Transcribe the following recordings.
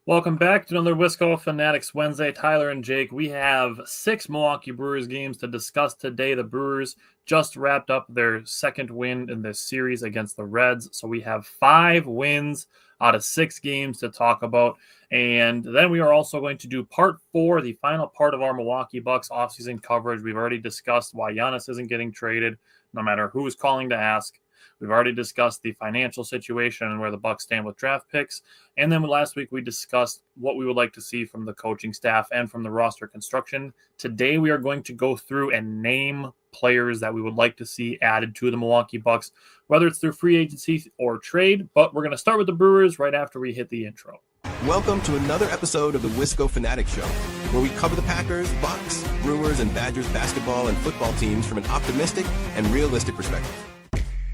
Welcome back to another Wisco Fanatics Wednesday. Tyler and Jake, we have 6 Milwaukee Brewers games to discuss today. The Brewers just wrapped up their second win in this series against the Reds, so we have 5 wins out of 6 games to talk about. And then we are also going to do part 4, the final part of our Milwaukee Bucks offseason coverage. We've already discussed why Giannis isn't getting traded, no matter who is calling to ask. We've already discussed the financial situation and where the Bucks stand with draft picks. And then last week we discussed what we would like to see from the coaching staff and from the roster construction. Today we are going to go through and name players that we would like to see added to the Milwaukee Bucks, whether it's through free agency or trade. But we're going to start with the Brewers right after we hit the intro. Welcome to another episode of the Wisco Fanatics Show, where we cover the Packers, Bucks, Brewers, and Badgers basketball and football teams from an optimistic and realistic perspective.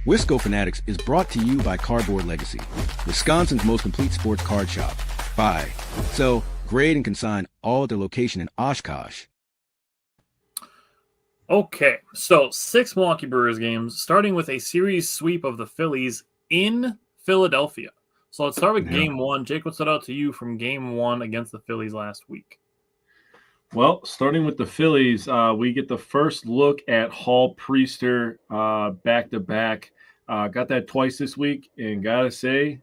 Wisco Fanatics is brought to you by Cardboard Legacy, Wisconsin's most complete sports card shop. Buy, sell, grade, and consign all at their location in Oshkosh. Okay, so 6 Milwaukee Brewers games, starting with a series sweep of the Phillies in Philadelphia. So let's start with Game 1. Jake, what stood out to you from Game 1 against the Phillies last week? Well, starting with the Phillies, we get the first look at Hall Priester back-to-back. Got that twice this week, and gotta say,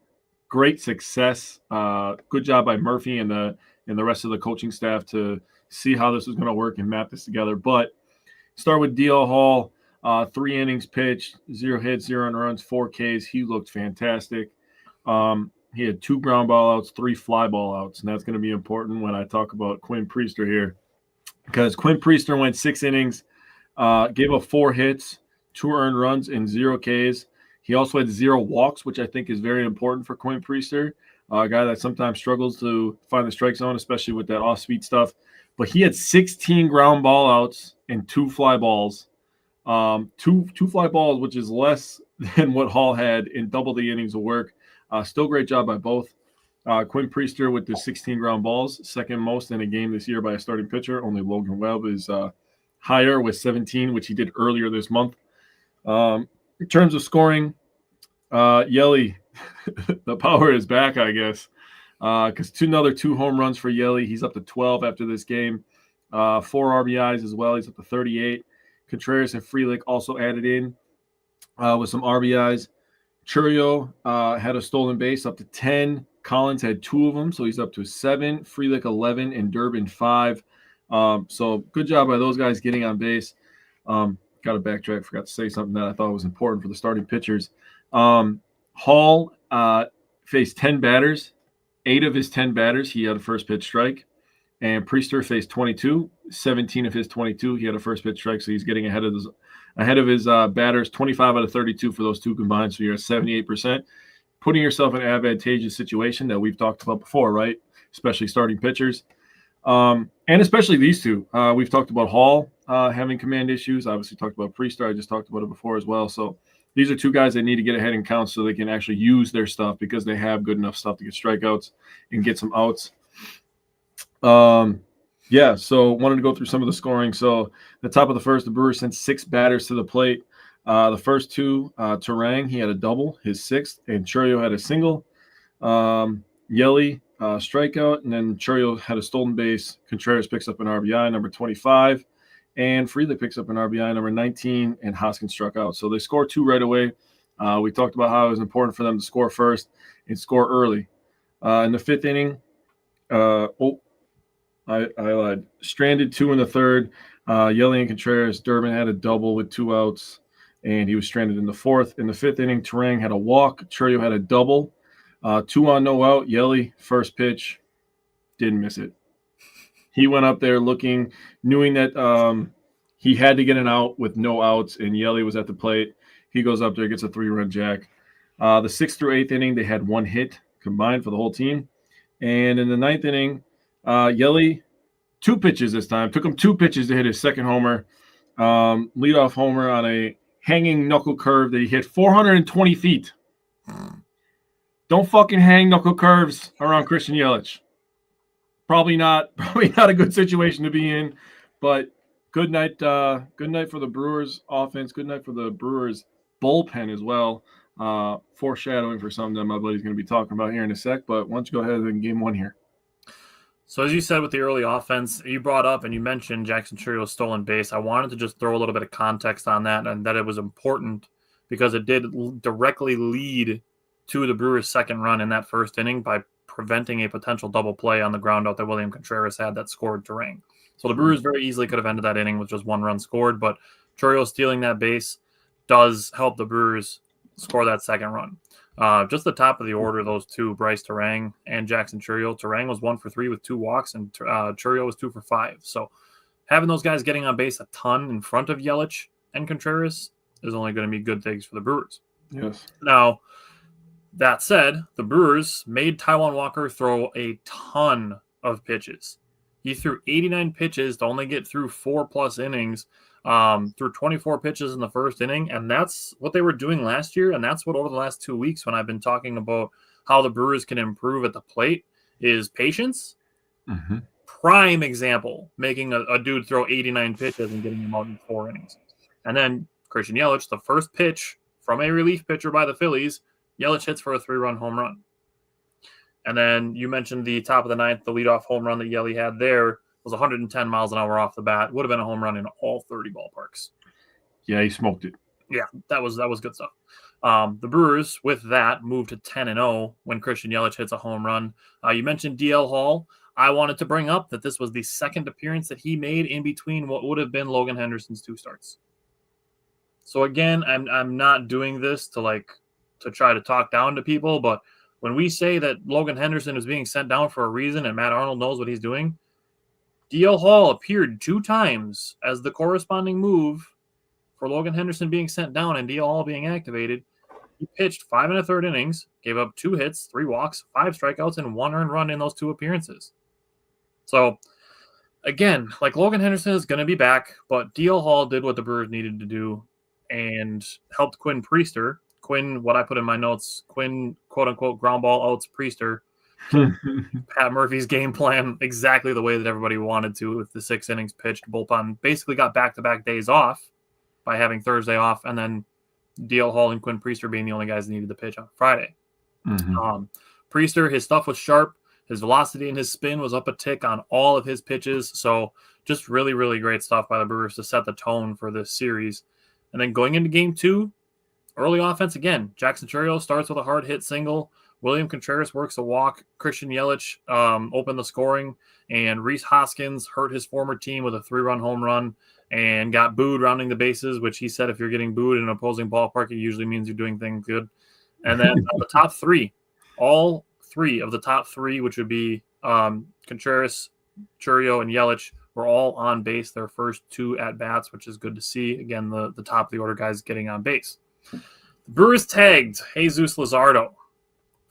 great success. Good job by Murphy and the rest of the coaching staff to see how this was going to work and map this together. But start with D.L. Hall, 3 innings pitched, 0 hits, 0 runs, 4 Ks. He looked fantastic. He had 2 ground ball outs, 3 fly ball outs, and that's going to be important when I talk about Quinn Priester here, because Quinn Priester went 6 innings, gave up 4 hits, 2 earned runs, and 0 Ks. He also had 0 walks, which I think is very important for Quinn Priester, a guy that sometimes struggles to find the strike zone, especially with that off-speed stuff. But he had 16 ground ball outs and 2 fly balls. Two fly balls, which is less than what Hall had in double the innings of work. Still great job by both. Quinn Priester with the 16 ground balls, second most in a game this year by a starting pitcher. Only Logan Webb is higher with 17, which he did earlier this month. In terms of scoring, Yelly, the power is back, I guess, because another 2 home runs for Yelly. He's up to 12 after this game. 4 RBIs as well. He's up to 38. Contreras and Frelick also added in with some RBIs. Churio had a stolen base up to 10. Collins had 2 of them, so he's up to 7. Frelick 11 and Durbin 5. So good job by those guys getting on base. Got to backtrack. Forgot to say something that I thought was important for the starting pitchers. Hall faced 10 batters. 8 of his 10 batters, he had a first pitch strike. And Priester faced 22. 17 of his 22, he had a first pitch strike. So he's getting ahead of his batters. 25 out of 32 for those 2 combined. So you're at 78%. Putting yourself in an advantageous situation that we've talked about before, right? Especially starting pitchers. And especially these 2. We've talked about Hall having command issues. Obviously talked about Priester. I just talked about it before as well. So these are 2 guys that need to get ahead in counts so they can actually use their stuff, because they have good enough stuff to get strikeouts and get some outs. So wanted to go through some of the scoring. So the top of the first, the Brewers sent 6 batters to the plate. The first 2, Turang, he had a double, his 6th, and Churio had a single. Yelly, strikeout, and then Churio had a stolen base. Contreras picks up an RBI, number 25, and Frelick picks up an RBI, number 19, and Hoskins struck out. So they scored 2 right away. We talked about how it was important for them to score first and score early. In the 5th inning, I lied. Stranded 2 in the 3rd. Yelly and Contreras. Durbin had a double with 2 outs, and he was stranded in the 4th. In the 5th inning, Turang had a walk. Churio had a double. 2 on, no out. Yelly, first pitch, didn't miss it. He went up there knowing that he had to get an out with no outs, and Yelly was at the plate. He goes up there, gets a 3-run jack. The 6th through 8th inning, they had 1 hit combined for the whole team. And in the 9th inning, Yelly, 2 pitches this time. Took him 2 pitches to hit his second homer. Leadoff homer on a hanging knuckle curve that he hit 420 feet. Don't fucking hang knuckle curves around Christian Yelich. Probably not a good situation to be in, but good night for the Brewers offense. Good night for the Brewers bullpen as well. Foreshadowing for something that my buddy's going to be talking about here in a sec. But why don't you go ahead and game 1 here? So as you said with the early offense, you brought up and you mentioned Jackson Churio's stolen base. I wanted to just throw a little bit of context on that, and that it was important because it did directly lead to the Brewers' second run in that first inning by preventing a potential double play on the ground out that William Contreras had that scored Turang. So the Brewers very easily could have ended that inning with just one run scored, but Churio stealing that base does help the Brewers score that second run. Just the top of the order, those two, Bryce Turang and Jackson Churio. Turang was 1 for 3 with 2 walks, and Churio was 2 for 5. So having those guys getting on base a ton in front of Yelich and Contreras is only going to be good things for the Brewers. Yes. Now, that said, the Brewers made Taijuan Walker throw a ton of pitches. He threw 89 pitches to only get through 4+ innings, through 24 pitches in the first inning, and that's what they were doing last year, and that's what over the last 2 weeks when I've been talking about how the Brewers can improve at the plate is patience. Mm-hmm. Prime example, making a dude throw 89 pitches and getting him out in 4 innings. And then Christian Yelich, the first pitch from a relief pitcher by the Phillies, Yelich hits for a 3-run home run. And then you mentioned the top of the ninth, the leadoff home run that Yelich had there was 110 miles an hour off the bat. Would have been a home run in all 30 ballparks. Yeah, he smoked it. Yeah, that was good stuff. The Brewers, with that, moved to 10-0 when Christian Yelich hits a home run. You mentioned DL Hall. I wanted to bring up that this was the second appearance that he made in between what would have been Logan Henderson's 2 starts. So again, I'm not doing this to try to talk down to people, but when we say that Logan Henderson is being sent down for a reason and Matt Arnold knows what he's doing, DL Hall appeared 2 times as the corresponding move for Logan Henderson being sent down and DL Hall being activated. He pitched 5 1/3 innings, gave up 2 hits, 3 walks, 5 strikeouts, and 1 earned run in those 2 appearances. So, again, Logan Henderson is going to be back, but DL Hall did what the Brewers needed to do and helped Quinn Priester. Quinn, what I put in my notes, Quinn, quote-unquote, ground ball outs Priester. Pat Murphy's game plan exactly the way that everybody wanted to with the 6 innings pitched. Bullpen basically got back-to-back days off by having Thursday off, and then DL Hall and Quinn Priester being the only guys that needed to pitch on Friday. Mm-hmm. Priester, his stuff was sharp. His velocity and his spin was up a tick on all of his pitches. So just really, really great stuff by the Brewers to set the tone for this series. And then going into game 2, early offense again. Jackson Churio starts with a hard hit single. William Contreras works a walk. Christian Yelich opened the scoring. And Rhys Hoskins hurt his former team with a 3-run home run and got booed rounding the bases, which he said if you're getting booed in an opposing ballpark, it usually means you're doing things good. And then the top 3, all 3 of the top 3, which would be Contreras, Churio, and Yelich, were all on base their first 2 at-bats, which is good to see. Again, the top of the order guys getting on base. The Brewers tagged Jesus Luzardo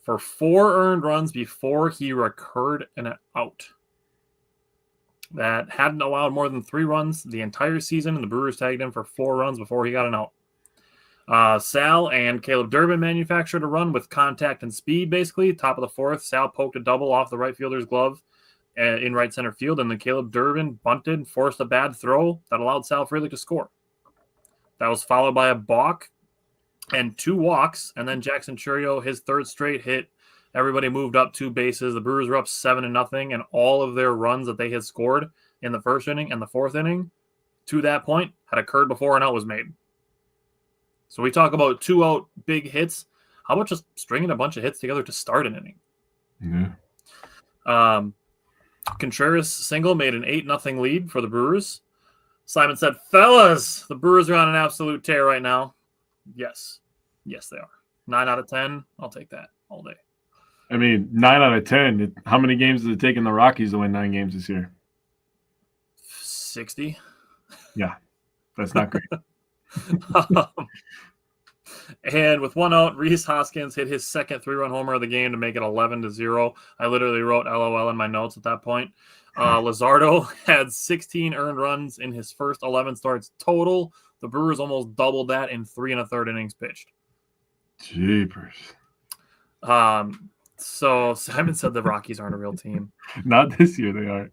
for 4 earned runs before he recurred an out. That hadn't allowed more than 3 runs the entire season, and the Brewers tagged him for 4 runs before he got an out. Sal and Caleb Durbin manufactured a run with contact and speed, basically. Top of the 4th, Sal poked a double off the right fielder's glove in right center field, and then Caleb Durbin bunted, forced a bad throw that allowed Sal Frelick to score. That was followed by a balk and 2 walks, and then Jackson Churio, his 3rd straight hit. Everybody moved up 2 bases. The Brewers were up 7-0, and all of their runs that they had scored in the 1st inning and the 4th inning to that point had occurred before an out was made. So we talk about 2-out big hits. How about just stringing a bunch of hits together to start an inning? Yeah. Contreras single made an 8-0 lead for the Brewers. Simon said, fellas, the Brewers are on an absolute tear right now. Yes. Yes, they are. 9 out of 10. I'll take that all day. I mean, 9 out of 10. How many games has it taken the Rockies to win 9 games this year? 60. Yeah, that's not great. And with 1 out, Rhys Hoskins hit his 2nd 3-run homer of the game to make it 11-0. I literally wrote LOL in my notes at that point. Luzardo had 16 earned runs in his first 11 starts total. The Brewers almost doubled that in 3 1/3 innings pitched. Jeepers. So Simon said the Rockies aren't a real team. Not this year, they aren't.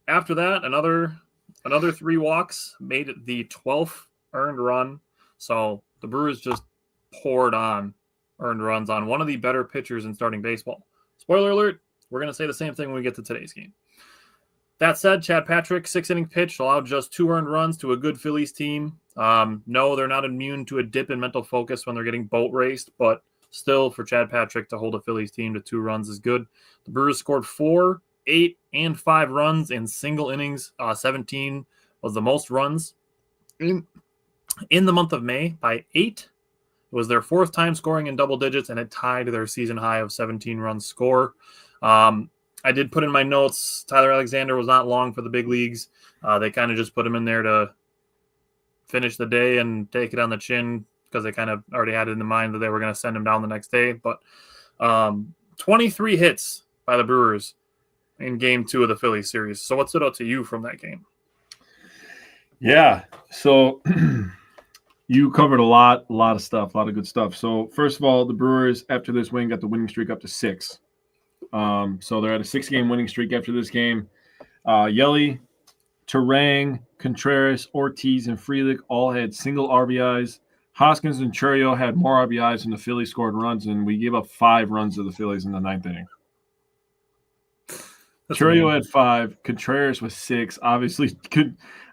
After that, another 3 walks made it the 12th earned run. So the Brewers just poured on earned runs on one of the better pitchers in starting baseball. Spoiler alert, We're going to say the same thing when we get to today's game. That said, Chad Patrick, 6-inning pitch, allowed just 2 earned runs to a good Phillies team. No, they're not immune to a dip in mental focus when they're getting boat raced, but still, for Chad Patrick to hold a Phillies team to 2 runs is good. The Brewers scored 4, 8, and 5 runs in single innings. 17 was the most runs in the month of May by 8. It was their 4th time scoring in double digits, and it tied their season high of 17 runs score. I did put in my notes, Tyler Alexander was not long for the big leagues. They kind of just put him in there to finish the day and take it on the chin because they kind of already had it in mind that they were going to send him down the next day. But 23 hits by the Brewers in game 2 of the Phillies series. So what stood out to you from that game? Yeah, so you covered a lot of stuff, a lot of good stuff. So first of all, the Brewers, after this win, got the winning streak up to 6. So they're at a 6-game winning streak after this game. Yelly, Terang, Contreras, Ortiz, and Frelick all had single RBIs. Hoskins and Churio had more RBIs than the Phillies scored runs, and we gave up 5 runs to the Phillies in the 9th inning. Churio had 5. Contreras was 6. Obviously,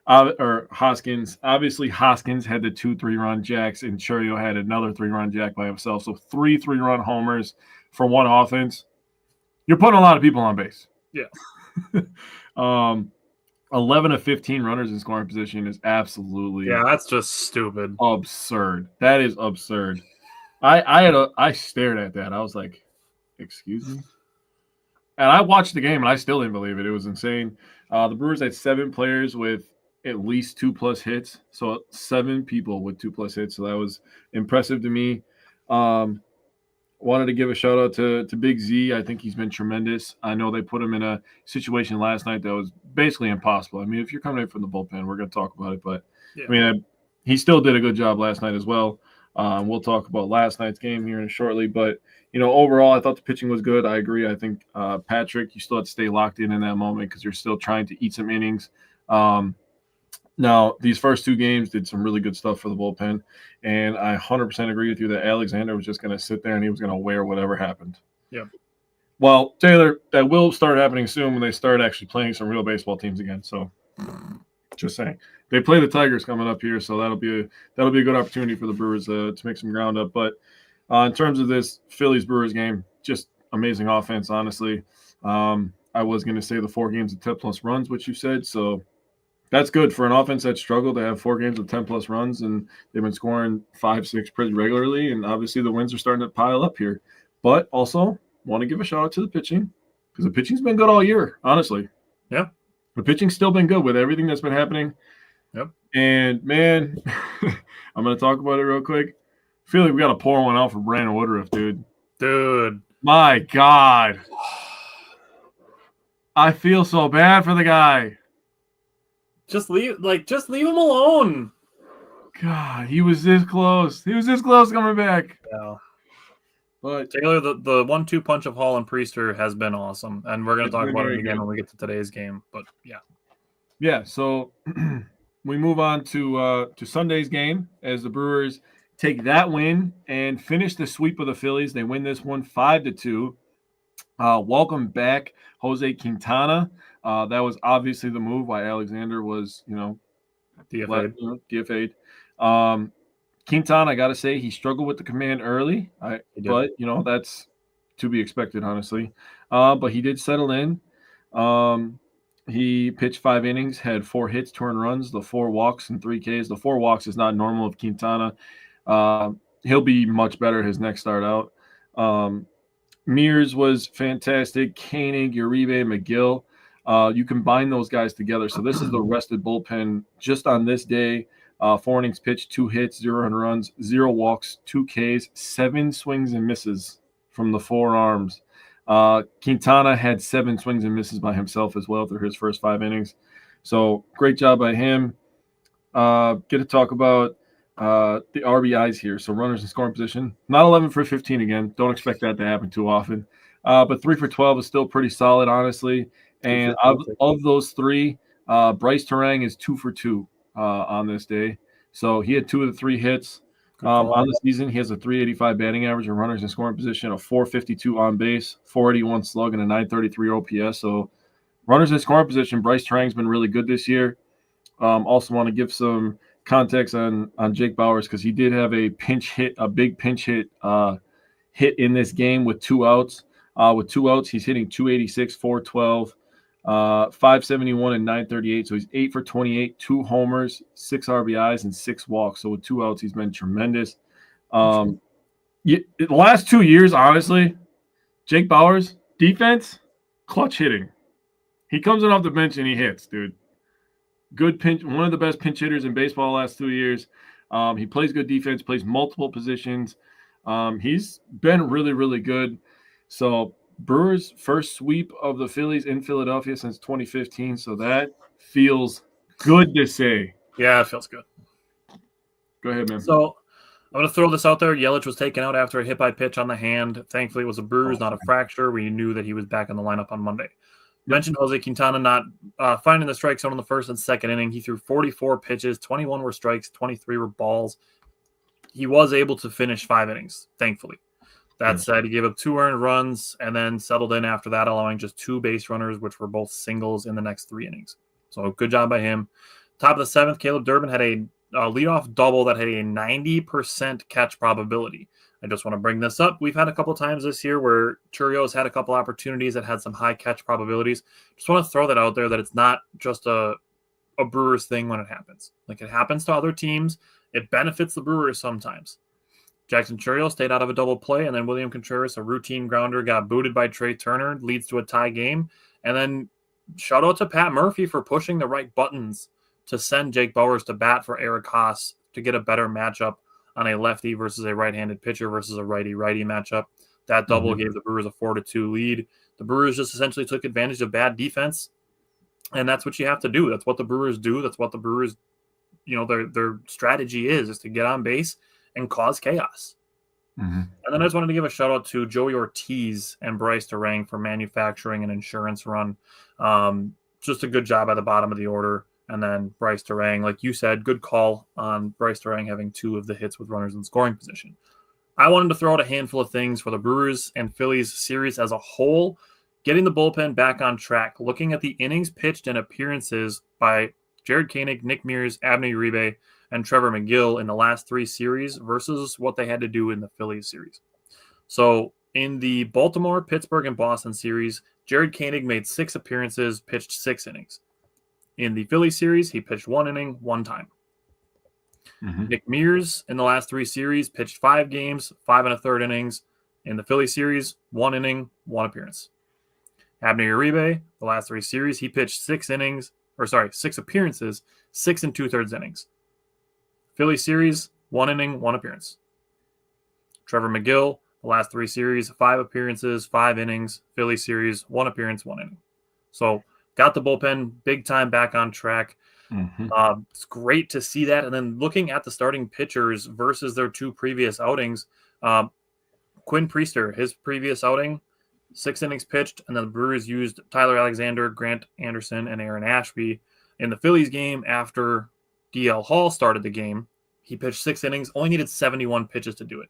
Hoskins. Obviously, Hoskins had the 2 3-run jacks, and Churio had another 3-run jack by himself. So 3 3-run homers for one offense. You're putting a lot of people on base. Yeah. 11 of 15 runners in scoring position is absolutely that's just stupid. Absurd. That is absurd. I stared at that. I was like, excuse me? And I watched the game and I still didn't believe it. It was insane. The Brewers had 7 players with at least 2+ hits. So 7 people with 2+ hits. So that was impressive to me. Wanted to give a shout out to Big Z. I think he's been tremendous. I know they put him in a situation last night that was basically impossible. I mean, if you're coming in from the bullpen, we're going to talk about it. But, yeah. I mean, he still did a good job last night as well. We'll talk about last night's game here shortly. But, overall, I thought the pitching was good. I agree. I think, Patrick, you still have to stay locked in that moment because you're still trying to eat some innings. Now, these first 2 games did some really good stuff for the bullpen, and I 100% agree with you that Alexander was just going to sit there and he was going to wear whatever happened. Yeah. Well, Taylor, that will start happening soon when they start actually playing some real baseball teams again. So, just saying, they play the Tigers coming up here, so that'll be a good opportunity for the Brewers to make some ground up. But in terms of this Phillies Brewers game, just amazing offense, honestly. I was going to say the 4 games of 10+ runs, which you said, so. That's good for an offense that struggled to have 4 games with 10+ runs, and they've been scoring 5, 6 pretty regularly, and obviously the wins are starting to pile up here. But also want to give a shout out to the pitching because the pitching's been good all year, honestly. Yeah. The pitching's still been good with everything that's been happening. Yep. And, man, I'm going to talk about it real quick. I feel like we got to pour one out for Brandon Woodruff, dude. Dude. My God. I feel so bad for the guy. Just leave him alone. God, he was this close. He was this close coming back. Yeah. But Taylor, the 1-2 punch of Hall and Priester has been awesome, and we're going to talk about it again when we get to today's game. But yeah. Yeah. So we move on to Sunday's game as the Brewers take that win and finish the sweep of the Phillies. They win this one 5-2. Welcome back, Jose Quintana. That was obviously the move why Alexander was, DFA'd. Quintana, I got to say, he struggled with the command early, but, that's to be expected, honestly. But he did settle in. He pitched 5 innings, had 4 hits, 2 earned runs, the 4 walks and 3 Ks. The 4 walks is not normal of Quintana. He'll be much better his next start out. Mears was fantastic. Koenig, Uribe, McGill. You combine those guys together. So this is the rested bullpen just on this day. 4 innings pitched, 2 hits, 0 earned runs, 0 walks, 2 Ks, 7 swings and misses from the 4 arms. Quintana had 7 swings and misses by himself as well through his first 5 innings. So great job by him. Get to talk about the RBIs here. So runners in scoring position, not 11 for 15 again. Don't expect that to happen too often. But 3 for 12 is still pretty solid, honestly. And of those 3, Bryce Terang is 2 for 2 on this day. So he had 2 of the 3 hits. On the season, he has a 385 batting average and runners in scoring position, a 452 on base, 481 slug, and a 933 OPS. So runners in scoring position, Bryce Turang's been really good this year. Also want to give some context on Jake Bauers because he did have a big pinch hit in this game with 2 outs. With 2 outs, he's hitting 286, 412, 571, and 938. So he's 8 for 28, 2 homers, 6 RBIs, and 6 walks. So with 2 outs, he's been tremendous. The last 2 years, honestly, Jake Bauers, defense, clutch hitting. He comes in off the bench and he hits, dude. Good pinch, one of the best pinch hitters in baseball the last 2 years. He plays good defense, plays multiple positions. He's been really, really good. So Brewers' first sweep of the Phillies in Philadelphia since 2015. So that feels good to say. Yeah, it feels good. Go ahead, man. So I'm going to throw this out there. Yelich was taken out after a hit by pitch on the hand. Thankfully, it was a bruise, not a fracture. We knew that he was back in the lineup on Monday. You mentioned Jose Quintana not finding the strike zone in the first and second inning. He threw 44 pitches, 21 were strikes, 23 were balls. He was able to finish 5 innings, thankfully. That said, he gave up 2 earned runs and then settled in after that, allowing just 2 base runners, which were both singles in the next 3 innings. So good job by him. Top of the 7th, Caleb Durbin had a leadoff double that had a 90% catch probability. I just want to bring this up. We've had a couple times this year where Churio's had a couple opportunities that had some high catch probabilities. Just want to throw that out there that it's not just a Brewers thing when it happens. Like, it happens to other teams. It benefits the Brewers sometimes. Jackson Churio stayed out of a double play, and then William Contreras, a routine grounder, got booted by Trey Turner, leads to a tie game. And then shout out to Pat Murphy for pushing the right buttons to send Jake Bauers to bat for Eric Haas to get a better matchup on a lefty versus a right-handed pitcher versus a righty-righty matchup. That double gave the Brewers a 4-2 lead. The Brewers just essentially took advantage of bad defense, and that's what you have to do. That's what the Brewers do. That's what the Brewers, their strategy is to get on base and cause chaos. And then I just wanted to give a shout-out to Joey Ortiz and Bryce Durang for manufacturing an insurance run. Just a good job at the bottom of the order. And then Bryce Durang, like you said, good call on Bryce Durang having 2 of the hits with runners in scoring position. I wanted to throw out a handful of things for the Brewers and Phillies series as a whole, getting the bullpen back on track, looking at the innings pitched and appearances by Jared Koenig, Nick Mears, Abner Uribe, and Trevor McGill in the last 3 series versus what they had to do in the Phillies series. So in the Baltimore, Pittsburgh, and Boston series, Jared Koenig made 6 appearances, pitched 6 innings. In the Phillies series, he pitched 1 inning, 1 time. Nick Mears in the last 3 series pitched 5 games, 5 1/3 innings. In the Phillies series, 1 inning, 1 appearance. Abner Uribe, the last 3 series, he pitched 6 appearances, 6 2/3 innings. Phillies series, 1 inning, 1 appearance. Trevor McGill, the last 3 series, 5 appearances, 5 innings. Phillies series, 1 appearance, 1 inning. So got the bullpen big time back on track. It's great to see that. And then looking at the starting pitchers versus their 2 previous outings, Quinn Priester, his previous outing, 6 innings pitched, and then the Brewers used Tyler Alexander, Grant Anderson, and Aaron Ashby. In the Phillies game, after DL Hall started the game, he pitched 6 innings, only needed 71 pitches to do it.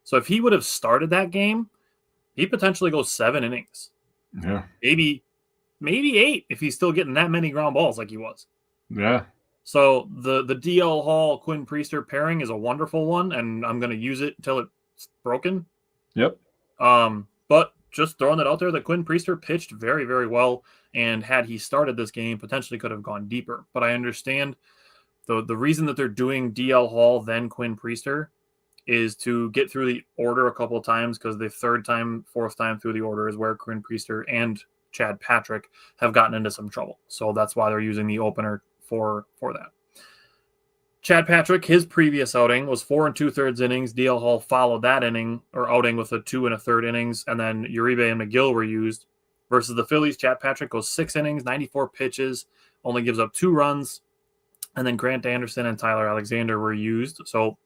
So if he would have started that game, he potentially goes 7 innings. Yeah. Maybe 8 if he's still getting that many ground balls like he was. Yeah. So the DL Hall Quinn Priester pairing is a wonderful one, and I'm going to use it until it's broken. Yep. But just throwing it out there, that Quinn Priester pitched very, very well, and had he started this game, potentially could have gone deeper. But I understand the reason that they're doing DL Hall then Quinn Priester is to get through the order a couple of times, because the 3rd time, 4th time through the order is where Quinn Priester and Chad Patrick have gotten into some trouble. So that's why they're using the opener for that. Chad Patrick, his previous outing was 4 2/3 innings. DL Hall followed that outing with a 2 1/3 innings, and then Uribe and McGill were used. Versus the Phillies, Chad Patrick goes 6 innings, 94 pitches, only gives up 2 runs, and then Grant Anderson and Tyler Alexander were used. So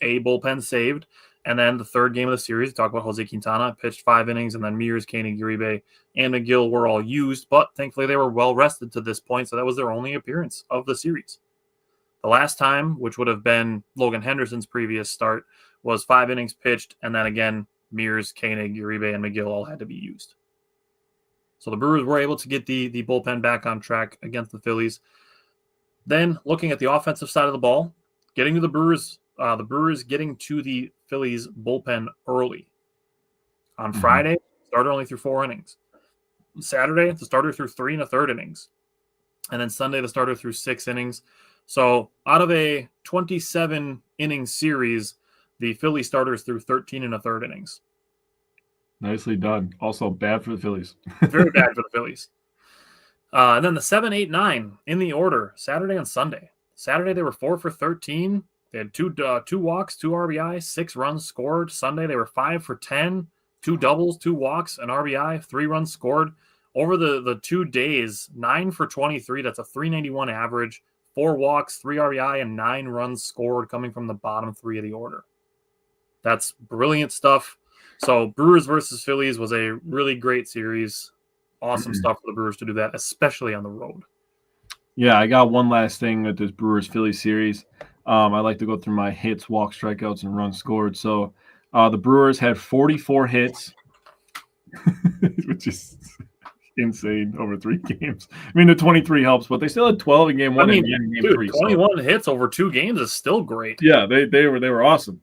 a bullpen saved. And then the 3rd game of the series, talk about Jose Quintana, pitched 5 innings, and then Mears, Koenig, Uribe, and McGill were all used, but thankfully they were well rested to this point, so that was their only appearance of the series. The last time, which would have been Logan Henderson's previous start, was 5 innings pitched, and then again, Mears, Koenig, Uribe, and McGill all had to be used. So the Brewers were able to get the bullpen back on track against the Phillies. Then, looking at the offensive side of the ball, getting to the Brewers getting to the Phillies bullpen early. On Friday, starter only threw 4 innings. Saturday, the starter threw 3 1/3 innings. And then Sunday, the starter threw 6 innings. So out of a 27-inning series, the Philly starters threw 13 1/3 innings. Nicely done. Also bad for the Phillies. Very bad for the Phillies. And then the 7, 8, 9 in the order, Saturday and Sunday. Saturday, they were 4 for 13. They had two walks, 2 RBI, 6 runs scored. Sunday, they were 5 for 10, 2 doubles, 2 walks, an RBI, 3 runs scored. Over the 2 days, 9 for 23. That's a 391 average, 4 walks, 3 RBI, and 9 runs scored coming from the bottom 3 of the order. That's brilliant stuff. So Brewers versus Phillies was a really great series. Awesome stuff for the Brewers to do that, especially on the road. Yeah, I got one last thing with this Brewers-Phillies series. I like to go through my hits, walks, strikeouts, and runs scored. So the Brewers had 44 hits, which is insane over 3 games. I mean, the 23 helps, but they still had 12 in game 1 and in game 3. 21 hits over 2 games is still great. Yeah, they were awesome.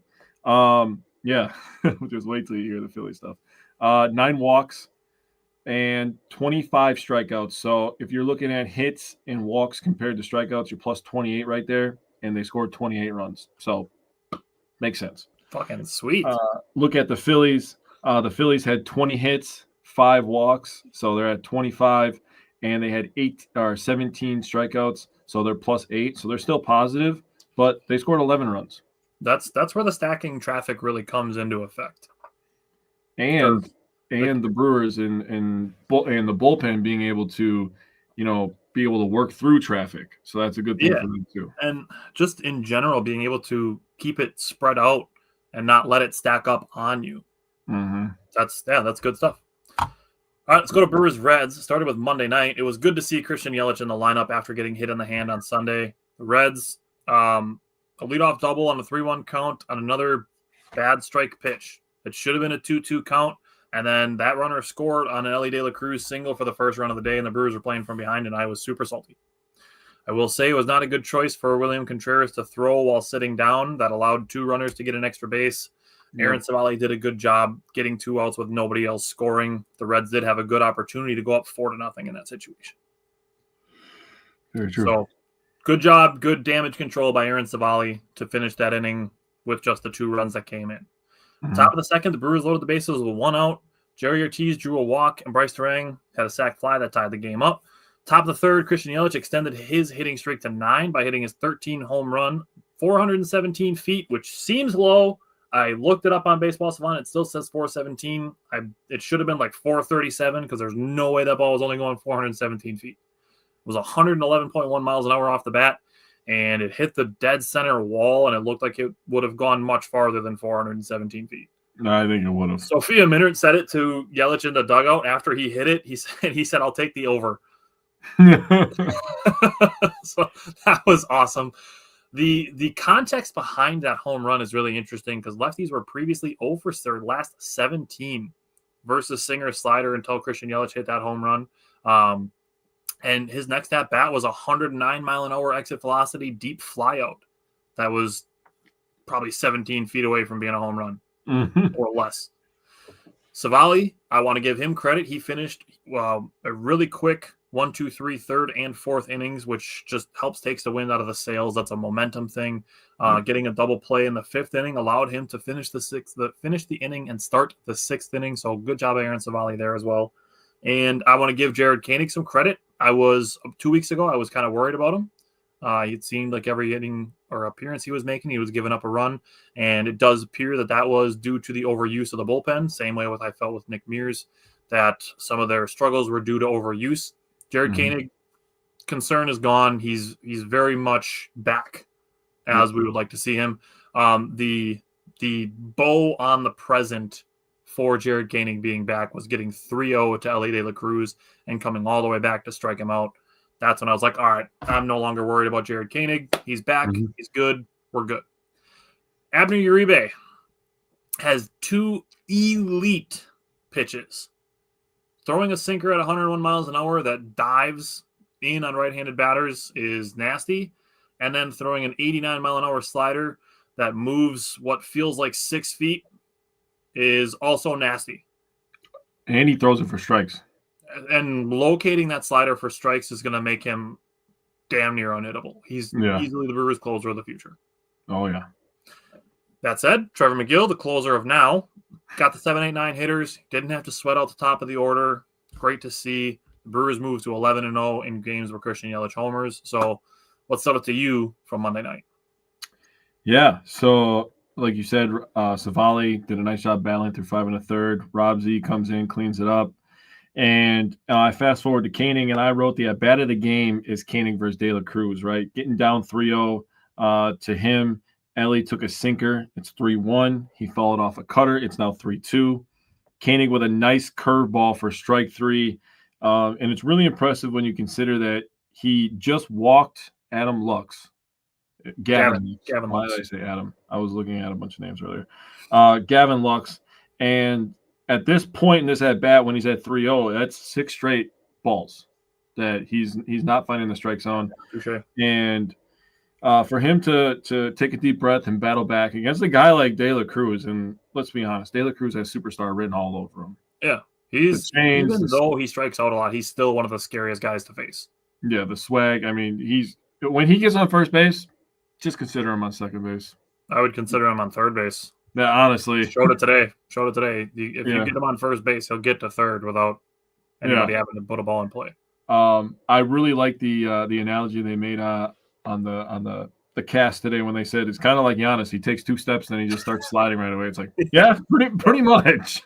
Yeah, just wait till you hear the Philly stuff. 9 walks and 25 strikeouts. So if you're looking at hits and walks compared to strikeouts, you're plus 28 right there, and they scored 28 runs. So makes sense. Fucking sweet. Look at the Phillies. The Phillies had 20 hits, 5 walks, so they're at 25, and they had 17 strikeouts, so they're plus 8. So they're still positive, but they scored 11 runs. That's where the stacking traffic really comes into effect. And the Brewers and the bullpen being able to, be able to work through traffic. So that's a good thing for them too. And just in general, being able to keep it spread out and not let it stack up on you. Mm-hmm. That's good stuff. All right, let's go to Brewers Reds. Started with Monday night. It was good to see Christian Yelich in the lineup after getting hit in the hand on Sunday. The Reds, a leadoff double on a 3-1 count on another bad strike pitch. It should have been a 2-2 count. And then that runner scored on an Ellie De La Cruz single for the first run of the day, and the Brewers were playing from behind, and I was super salty. I will say it was not a good choice for William Contreras to throw while sitting down. That allowed 2 runners to get an extra base. Aaron Savali did a good job getting 2 outs with nobody else scoring. The Reds did have a good opportunity to go up 4-0 in that situation. Very true. So good job, good damage control by Aaron Savali to finish that inning with just the 2 runs that came in. Mm-hmm. Top of the second, the Brewers loaded the bases with 1 out. Jerry Ortiz drew a walk, and Bryce Terang had a sac fly that tied the game up. Top of the third, Christian Yelich extended his hitting streak to 9 by hitting his 13th home run, 417 feet, which seems low. I looked it up on Baseball Savant. It still says 417. It should have been like 437 because there's no way that ball was only going 417 feet. It was 111.1 miles an hour off the bat, and it hit the dead center wall, and it looked like it would have gone much farther than 417 feet. No, I think it would have. Sophia Minard said it to Yelich in the dugout after he hit it. He said, "I'll take the over." So that was awesome. The context behind that home run is really interesting because lefties were previously 0 for their last 17 versus Singer slider until Christian Yelich hit that home run. And his next at bat was a 109-mile-an-hour exit velocity deep flyout that was probably 17 feet away from being a home run or less. Savali, I want to give him credit. He finished a really quick 1, 2, 3, third and fourth innings, which just helps takes the wind out of the sails. That's a momentum thing. Getting a double play in the 5th inning allowed him to finish the inning and start the 6th inning. So good job, Aaron Savali, there as well. And I want to give Jared Koenig some credit. 2 weeks ago, I was kind of worried about him. It seemed like every inning or appearance he was making, he was giving up a run. And it does appear that was due to the overuse of the bullpen. Same way I felt with Nick Mears, that some of their struggles were due to overuse. Jared Koenig, concern is gone. He's very much back as we would like to see him. The bow on the present for Jared Koenig being back was getting 3-0 to Ellie De La Cruz and coming all the way back to strike him out. That's when I was like, all right, I'm no longer worried about Jared Koenig. He's back. Mm-hmm. He's good. We're good. Abner Uribe has 2 elite pitches. Throwing a sinker at 101 miles an hour that dives in on right-handed batters is nasty. And then throwing an 89-mile-an-hour slider that moves what feels like 6 feet is also nasty. And he throws it for strikes. And locating that slider for strikes is going to make him damn near unhittable. He's easily the Brewers' closer of the future. Oh, yeah. That said, Trevor McGill, the closer of now, got the 7, 8, 9 hitters. Didn't have to sweat out the top of the order. Great to see. The Brewers moved to 11-0 in games where Christian Yelich homers. So what's stood up to you from Monday night? Yeah, so like you said, Savali did a nice job battling through 5 1/3. Rob Z comes in, cleans it up. And I fast forward to Koenig, and I wrote the at-bat of the game is Koenig versus De La Cruz, right? Getting down 3-0 to him. Ellie took a sinker. It's 3-1. He followed off a cutter. It's now 3-2. Koenig with a nice curveball for strike 3. And it's really impressive when you consider that he just walked Adam Lux. Gavin Why did I say Adam? I was looking at a bunch of names earlier. Gavin Lux. And at this point in this at-bat, when he's at 3-0, that's 6 straight balls that he's not finding the strike zone. Sure. And for him to take a deep breath and battle back against a guy like De La Cruz, and let's be honest, De La Cruz has superstar written all over him. Yeah, even though he strikes out a lot, he's still one of the scariest guys to face. Yeah, the swag. I mean, when he gets on first base, just consider him on second base. I would consider him on third base. Yeah, honestly. Showed it today. If you get him on first base, he'll get to third without anybody having to put a ball in play. I really like the analogy they made on the cast today when they said it's kind of like Giannis. He takes 2 steps and then he just starts sliding right away. It's like, yeah, pretty much.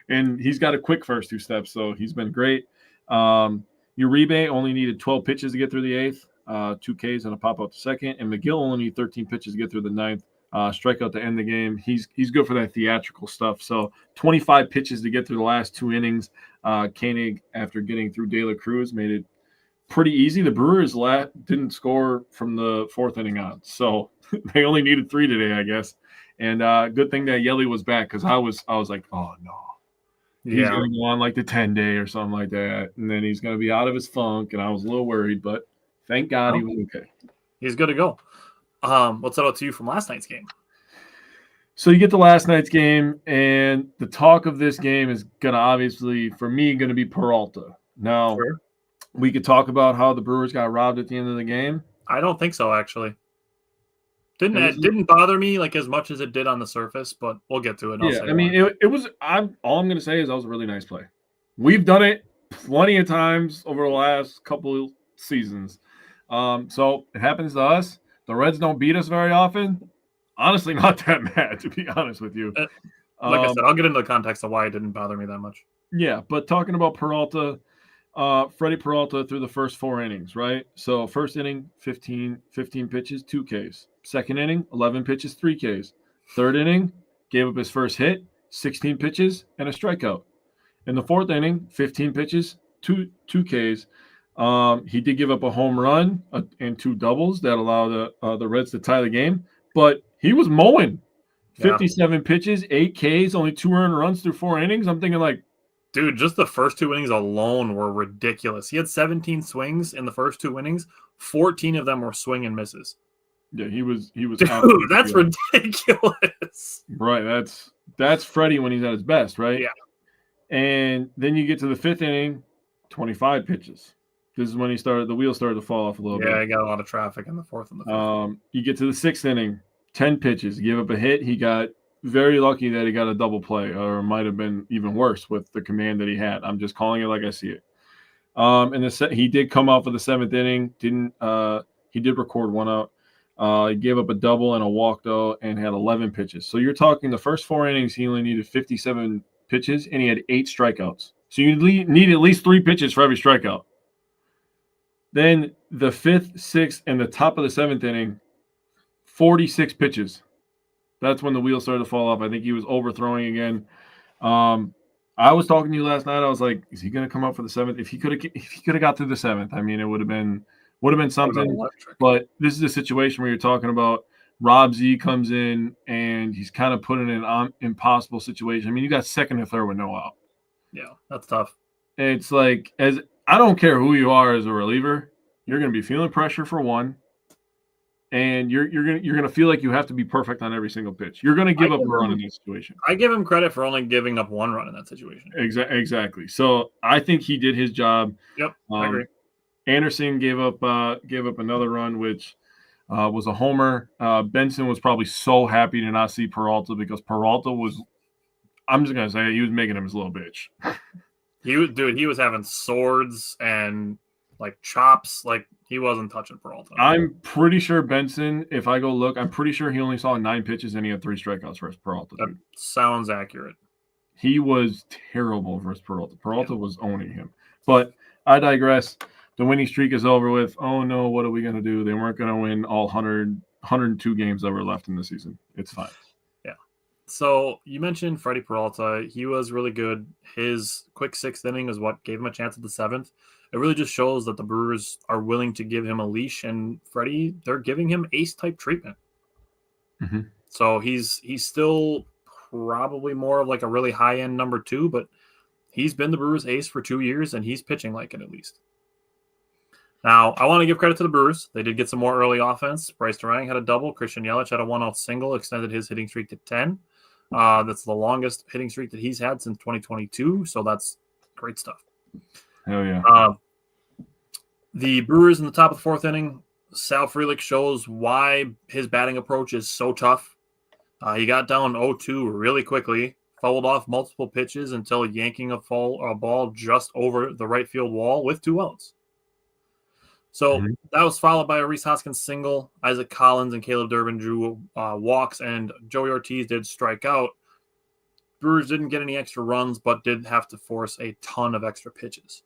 And he's got a quick first 2 steps, so he's been great. Uribe only needed 12 pitches to get through the 8th, 2 Ks and a pop out to second, and McGill only needed 13 pitches to get through the 9th. Strikeout to end the game. He's good for that theatrical stuff. So 25 pitches to get through the last 2 innings. Koenig, after getting through De La Cruz, made it pretty easy. The Brewers didn't score from the 4th inning on, so they only needed 3 today, I guess. And good thing that Yelly was back, because I was like, oh no, he's going to go on like the 10-day or something like that, and then he's going to be out of his funk. And I was a little worried, but thank God he was okay. He's good to go. What's up to you from last night's game? So you get to last night's game, and the talk of this game is going to obviously, for me, going to be Peralta. Now, we could talk about how the Brewers got robbed at the end of the game. I don't think so, actually. Didn't bother me like as much as it did on the surface, but we'll get to it. Yeah, I mean, it was. All I'm going to say is that was a really nice play. We've done it plenty of times over the last couple of seasons. So it happens to us. The Reds don't beat us very often. Honestly, not that mad, to be honest with you. Like I said, I'll get into the context of why it didn't bother me that much. Yeah, but talking about Peralta, Freddie Peralta through the first 4 innings, right? So first inning, 15 pitches, 2 Ks. Second inning, 11 pitches, 3 Ks. Third inning, gave up his first hit, 16 pitches, and a strikeout. In the 4th inning, 15 pitches, 2 Ks. He did give up a home run and 2 doubles that allowed the Reds to tie the game, but he was mowing. 57 pitches, 8 Ks, only 2 earned runs through 4 innings. I'm thinking like, dude, just the first 2 innings alone were ridiculous. He had 17 swings in the first 2 innings. 14 of them were swing and misses. Yeah, he was. Dude, that's ridiculous. Right, that's Freddie when he's at his best, right? Yeah. And then you get to the 5th inning, 25 pitches. This is when the wheels started to fall off a little bit. Yeah, he got a lot of traffic in the 4th and the 5th. You get to the 6th inning, 10 pitches. He gave up a hit. He got very lucky that he got a double play, or it might have been even worse with the command that he had. I'm just calling it like I see it. And he did come out for the 7th inning. He did record 1 out. He gave up a double and a walk, though, and had 11 pitches. So you're talking the first 4 innings, he only needed 57 pitches, and he had 8 strikeouts. So you need at least 3 pitches for every strikeout. Then the 5th, 6th, and the top of the 7th inning, 46 pitches. That's when the wheels started to fall off. I think he was overthrowing again. I was talking to you last night. I was like, is he going to come up for the 7th? If he could have got through the 7th, I mean, it would have been something. Electric. But this is a situation where you're talking about Rob Z comes in and he's kind of put in an impossible situation. I mean, you got second and third with no out. Yeah, that's tough. It's like, as I don't care who you are as a reliever, you're going to be feeling pressure for one, and you're gonna feel like you have to be perfect on every single pitch. You're going to give up a run in this situation. I give him credit for only giving up one run in that situation. Exactly. So I think he did his job. Yep, I agree. Anderson gave up another run, which was a homer. Benson was probably so happy to not see Peralta because Peralta was, I'm just gonna say, he was making him his little bitch. He was having swords and like chops. Like he wasn't touching Peralta. I'm pretty sure Benson, if I go look, I'm pretty sure he only saw 9 pitches and he had 3 strikeouts versus Peralta. That sounds accurate. He was terrible versus Peralta. Peralta was owning him. But I digress. The winning streak is over with. Oh no, what are we gonna do? They weren't gonna win all 102 games that were left in the season. It's fine. So you mentioned Freddie Peralta. He was really good. His quick 6th inning is what gave him a chance at the 7th. It really just shows that the Brewers are willing to give him a leash, and Freddie, they're giving him ace-type treatment. Mm-hmm. So he's still probably more of like a really high-end number 2, but he's been the Brewers' ace for 2 years, and he's pitching like it at least. Now, I want to give credit to the Brewers. They did get some more early offense. Bryce Durang had a double. Christian Yelich had a 1-out single, extended his hitting streak to 10. That's the longest hitting streak that he's had since 2022, so that's great stuff. Hell yeah. The Brewers in the top of the 4th inning, Sal Frelick shows why his batting approach is so tough. He got down 0-2 really quickly, fouled off multiple pitches until yanking a ball just over the right field wall with 2 outs. So that was followed by a Rhys Hoskins single. Isaac Collins and Caleb Durbin drew walks, and Joey Ortiz did strike out. Brewers didn't get any extra runs, but did have to force a ton of extra pitches.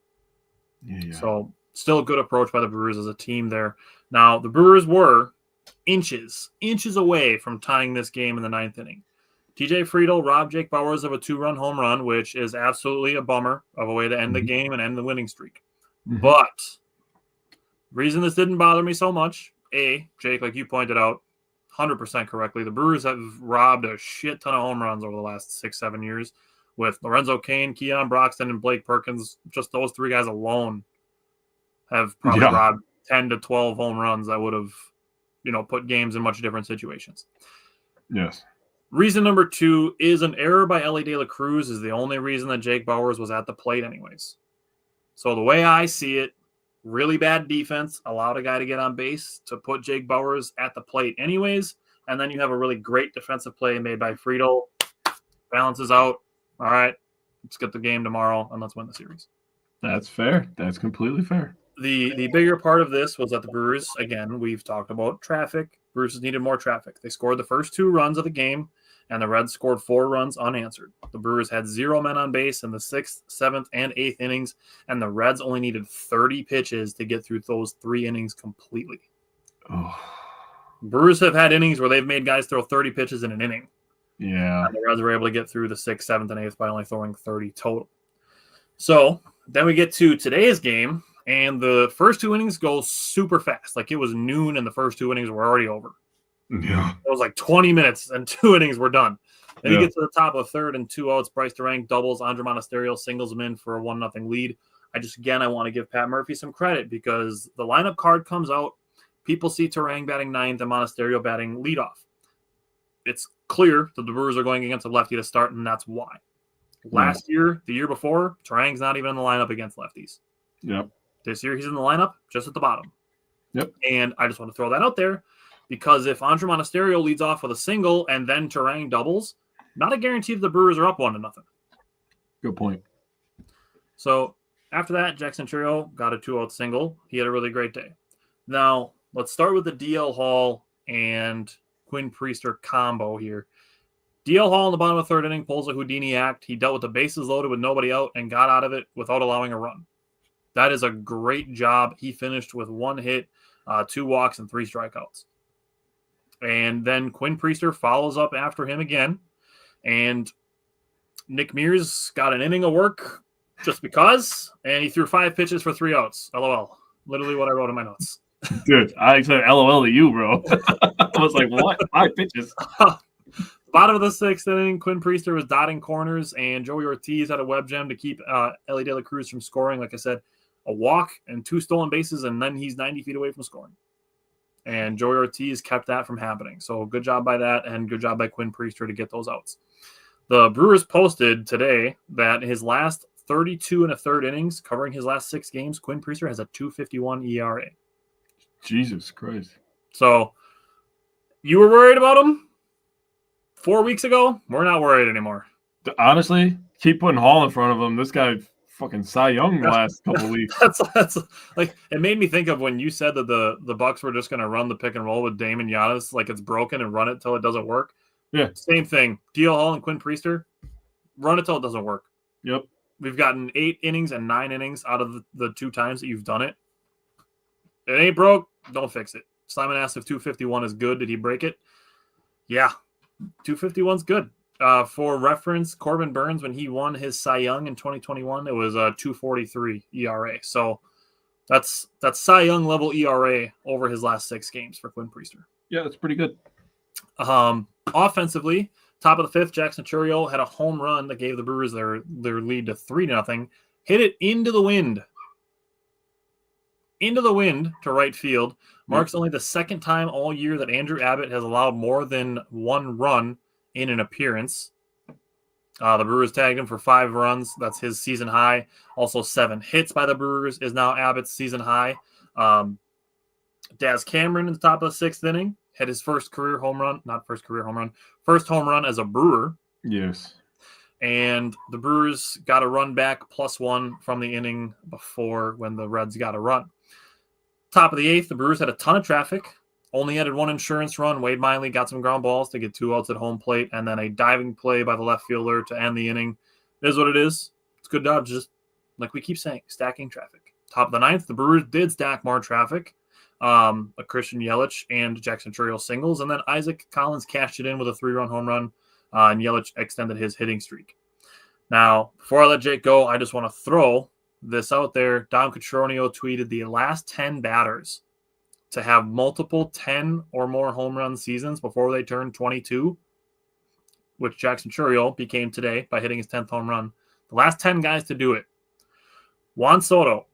Yeah. So still a good approach by the Brewers as a team there. Now, the Brewers were inches away from tying this game in the 9th inning. TJ Friedl robbed Jake Bauers of a 2-run home run, which is absolutely a bummer of a way to end the game and end the winning streak. Mm-hmm. But reason this didn't bother me so much, Jake, like you pointed out, 100% correctly, the Brewers have robbed a shit ton of home runs over the last 6-7 years with Lorenzo Cain, Keon Broxton, and Blake Perkins. Just those 3 guys alone have probably robbed 10 to 12 home runs that would have, put games in much different situations. Yes. Reason number 2 is an error by Ellie De La Cruz is the only reason that Jake Bauers was at the plate anyways. So the way I see it, really bad defense allowed a guy to get on base to put Jake Bauers at the plate anyways, and then you have a really great defensive play made by Friedl. Balances out. All right, let's get the game tomorrow, and let's win the series. That's fair. That's completely fair. The bigger part of this was that the Brewers, again, we've talked about traffic. Brewers needed more traffic. They scored the first 2 runs of the game, and the Reds scored 4 runs unanswered. The Brewers had 0 men on base in the 6th, 7th, and 8th innings, and the Reds only needed 30 pitches to get through those 3 innings completely. Oh. Brewers have had innings where they've made guys throw 30 pitches in an inning. Yeah. And the Reds were able to get through the 6th, 7th, and 8th by only throwing 30 total. So then we get to today's game, and the first 2 innings go super fast. Like it was noon, and the first 2 innings were already over. Yeah. It was like 20 minutes and 2 innings were done. Then you get to the top of 3rd and 2 outs. Bryce Durang doubles. Andre Monasterio singles him in for a 1-0 lead. I want to give Pat Murphy some credit because the lineup card comes out. People see Durang batting 9th and Monasterio batting leadoff. It's clear that the Brewers are going against a lefty to start, and that's why. Last year, the year before, Durang's not even in the lineup against lefties. Yep. This year, he's in the lineup just at the bottom. Yep. And I just want to throw that out there. Because if Andre Monasterio leads off with a single and then Durang doubles, not a guarantee that the Brewers are up 1-0. Good point. So after that, Jackson Chourio got a 2-out single. He had a really great day. Now, let's start with the DL Hall and Quinn Priester combo here. DL Hall in the bottom of the 3rd inning pulls a Houdini act. He dealt with the bases loaded with nobody out and got out of it without allowing a run. That is a great job. He finished with 1 hit, 2 walks, and 3 strikeouts. And then Quinn Priester follows up after him again. And Nick Mears got an inning of work just because, and he threw 5 pitches for 3 outs. LOL. Literally what I wrote in my notes. Dude, I said LOL to you, bro. I was like, what? 5 pitches? Bottom of the 6th inning, Quinn Priester was dotting corners, and Joey Ortiz had a web gem to keep Ellie De La Cruz from scoring. Like I said, a walk and 2 stolen bases, and then he's 90 feet away from scoring. And Joey Ortiz kept that from happening. So good job by that, and good job by Quinn Priester to get those outs. The Brewers posted today that his last 32 1/3 innings, covering his last 6 games, Quinn Priester has a 2.51 ERA. Jesus Christ. So you were worried about him 4 weeks ago? We're not worried anymore. Honestly, keep putting Hall in front of him. This guy fucking Cy Young the last couple of weeks. That's like, it made me think of when you said that the Bucks were just going to run the pick and roll with Dame and Giannis like it's broken and run it till it doesn't work. Yeah. Same thing. DL Hall and Quinn Priester, run it till it doesn't work. Yep. We've gotten 8 innings and 9 innings out of the 2 times that you've done it. It ain't broke. Don't fix it. Simon asked if 251 is good. Did he break it? Yeah. 251's good. For reference, Corbin Burns, when he won his Cy Young in 2021, it was a 2.43 ERA. So that's Cy Young level ERA over his last 6 games for Quinn Priester. Yeah, that's pretty good. Offensively, top of the 5th, Jackson Churio had a home run that gave the Brewers their lead to 3-0. Hit it into the wind. Into the wind to right field. Marks only the 2nd time all year that Andrew Abbott has allowed more than 1 run in an appearance. The Brewers tagged him for 5 runs. That's his season high. Also 7 hits by the Brewers is now Abbott's season high. Daz Cameron in the top of the 6th inning had his first home run as a Brewer. Yes. And the Brewers got a run back +1 from the inning before when the Reds got a run. Top of the 8th, the Brewers had a ton of traffic. Only added 1 insurance run. Wade Miley got some ground balls to get 2 outs at home plate, and then a diving play by the left fielder to end the inning. It is what it is. It's good job, just like we keep saying, stacking traffic. Top of the 9th, the Brewers did stack more traffic. A Christian Yelich and Jackson Churio singles, and then Isaac Collins cashed it in with a 3-run home run, and Yelich extended his hitting streak. Now, before I let Jake go, I just want to throw this out there. Dom Cotroneo tweeted the last 10 batters to have multiple 10 or more home run seasons before they turned 22, which Jackson Churio became today by hitting his 10th home run. The last 10 guys to do it: Juan Soto,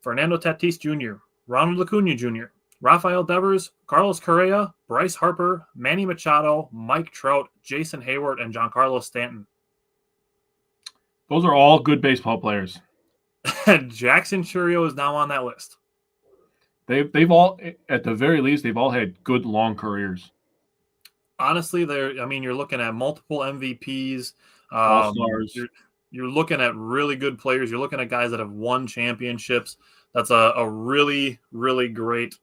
Fernando Tatis Jr., Ronald Acuna Jr., Rafael Devers, Carlos Correa, Bryce Harper, Manny Machado, Mike Trout, Jason Hayward, and Giancarlo Stanton. Those are all good baseball players. Jackson Churio is now on that list. They've all, at the very least, they've all had good long careers. Honestly, you're looking at multiple MVPs. All-stars. You're looking at really good players. You're looking at guys that have won championships. That's a really, really great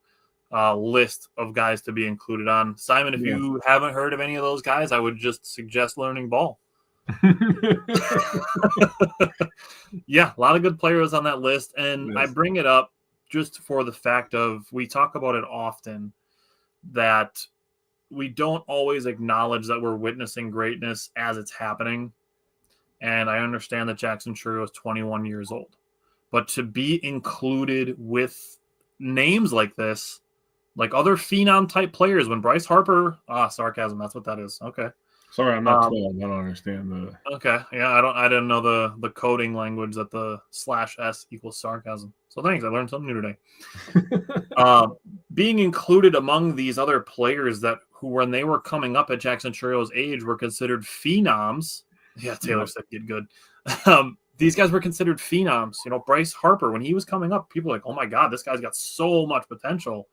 list of guys to be included on. Simon, if you haven't heard of any of those guys, I would just suggest learning ball. Yeah, a lot of good players on that list. And yes. I bring it up just for the fact of, we talk about it often, that we don't always acknowledge that we're witnessing greatness as it's happening. And I understand that Jackson Churio is 21 years old. But to be included with names like this, like other phenom-type players, when Bryce Harper... sarcasm, that's what that is. Okay. Sorry, I'm not 12. I don't understand the... Okay. Yeah, I didn't know the coding language that the /S equals sarcasm. So thanks, I learned something new today. Being included among these other players who, when they were coming up at Jackson Churio's age, were considered phenoms. Yeah, Taylor said get good. These guys were considered phenoms. You know, Bryce Harper, when he was coming up, people were like, oh my God, this guy's got so much potential.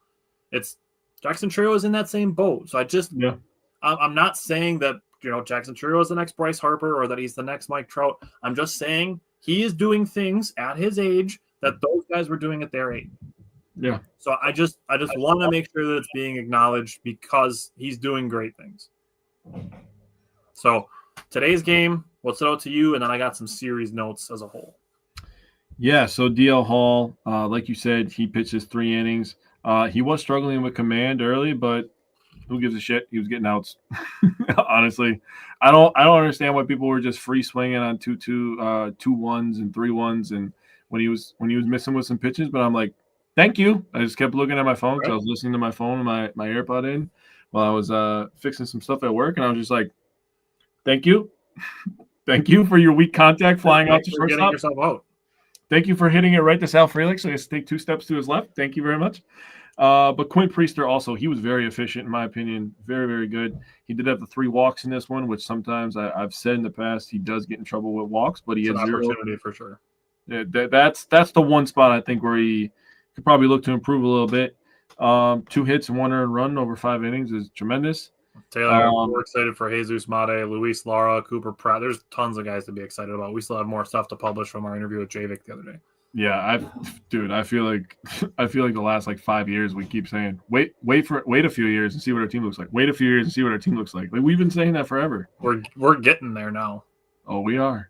It's Jackson Churio is in that same boat. So I'm not saying that, you know, Jackson Churio is the next Bryce Harper or that he's the next Mike Trout. I'm just saying he is doing things at his age that those guys were doing at their age. Yeah. So I just want to make sure that it's being acknowledged because he's doing great things. So today's game, what stood out to you? And then I got some series notes as a whole. Yeah, so DL Hall, like you said, he pitched his 3 innings. He was struggling with command early, but Who gives a shit? He was getting outs. Honestly, I don't understand why people were just free swinging on 2-1s and 3-1s, and when he was missing with some pitches. But I'm like, thank you. I just kept looking at my phone because I was listening to my phone and my AirPod in while I was fixing some stuff at work, and I was just like, thank you. Thank you for your weak contact flying out to shortstop. Getting yourself out. Thank you for hitting it right to Sal Frelick, so he has to take 2 steps to his left. Thank you very much. But Quinn Priester also, he was very efficient in my opinion. Very, very good. He did have the 3 walks in this one, which sometimes I've said in the past he does get in trouble with walks, but he had 0. Opportunity for sure. Yeah, that's the one spot I think where he could probably look to improve a little bit. 2 hits and 1 earned run over 5 innings is tremendous. Taylor, we're excited for Jesus Mate, Luis Lara, Cooper Pratt. There's tons of guys to be excited about. We still have more stuff to publish from our interview with Javik the other day. Yeah, I feel like the last 5 years we keep saying wait a few years and see what our team looks like. Wait a few years and see what our team looks like. We've been saying that forever. We're getting there now. Oh, we are.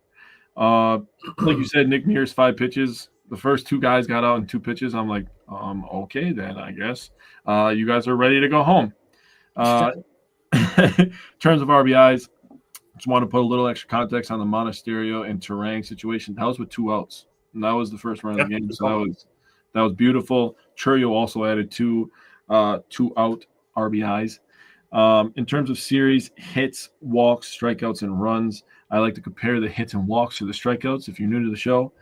Like you said, Nick Mears 5 pitches. The first 2 guys got out in 2 pitches. I'm like, okay then, I guess. You guys are ready to go home. In terms of RBIs, just want to put a little extra context on the Monasterio and Terang situation. That was with 2 outs. And that was the first run of the game. So that was beautiful. Churio also added 2 out RBIs. In terms of series, hits, walks, strikeouts, and runs, I like to compare the hits and walks to the strikeouts if you're new to the show.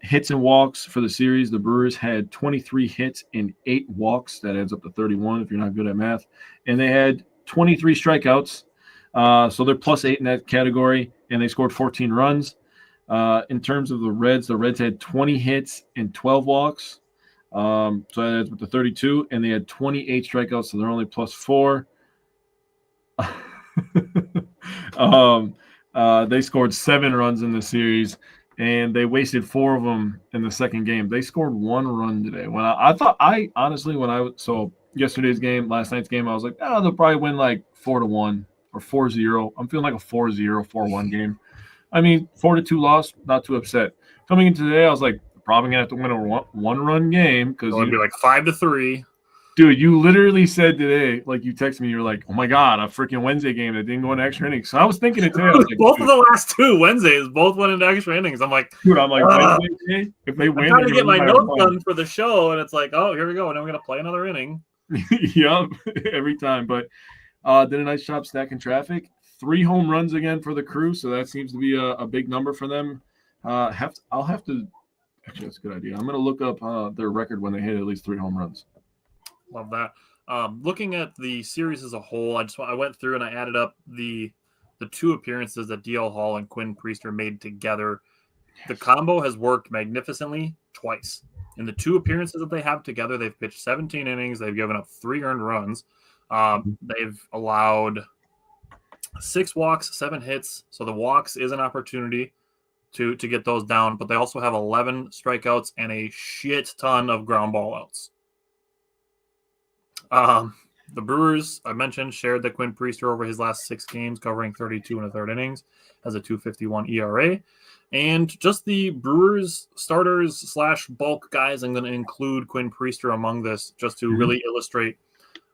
Hits and walks for the series, the Brewers had 23 hits and 8 walks. That adds up to 31 if you're not good at math. And they had 23 strikeouts. So they're +8 in that category, and they scored 14 runs. In terms of the Reds had 20 hits and 12 walks. So that adds up to 32, and they had 28 strikeouts, so they're only +4. They scored 7 runs in the series, and they wasted 4 of them in the second game. They scored 1 run today. When yesterday's game, last night's game, I was like, they'll probably win 4-1 or 4-0. I'm feeling like a 4-0, 4-1 game. I mean, 4-2 loss, not too upset. Coming into today, I was like, probably gonna have to win a one-run game because it'd be 5-3. Dude, you literally said today, you texted me, you were like, oh my God, a freaking Wednesday game that didn't go into extra innings. So I was thinking it today. I was like, both of the last 2 Wednesdays both went into extra innings. I'm like, Wednesday, if they win, I'm trying to get my notes done for the show, and it's like, oh, here we go. Now we're gonna play another inning. Yep, every time. But did a nice job stacking traffic. 3 home runs again for the crew, so that seems to be a big number for them. I'll have to – actually, that's a good idea. I'm going to look up their record when they hit at least 3 home runs. Love that. Looking at the series as a whole, I went through and I added up the 2 appearances that DL Hall and Quinn Priester made together. The combo has worked magnificently twice. In the 2 appearances that they have together, they've pitched 17 innings. They've given up 3 earned runs. They've allowed 6 walks, 7 hits. So the walks is an opportunity to get those down, but they also have 11 strikeouts and a shit ton of ground ball outs. The Brewers, I mentioned, shared that Quinn Priester over his last 6 games, covering 32 1/3 innings, has a 2.51 ERA. And just the Brewers starters / bulk guys, I'm going to include Quinn Priester among this just to really illustrate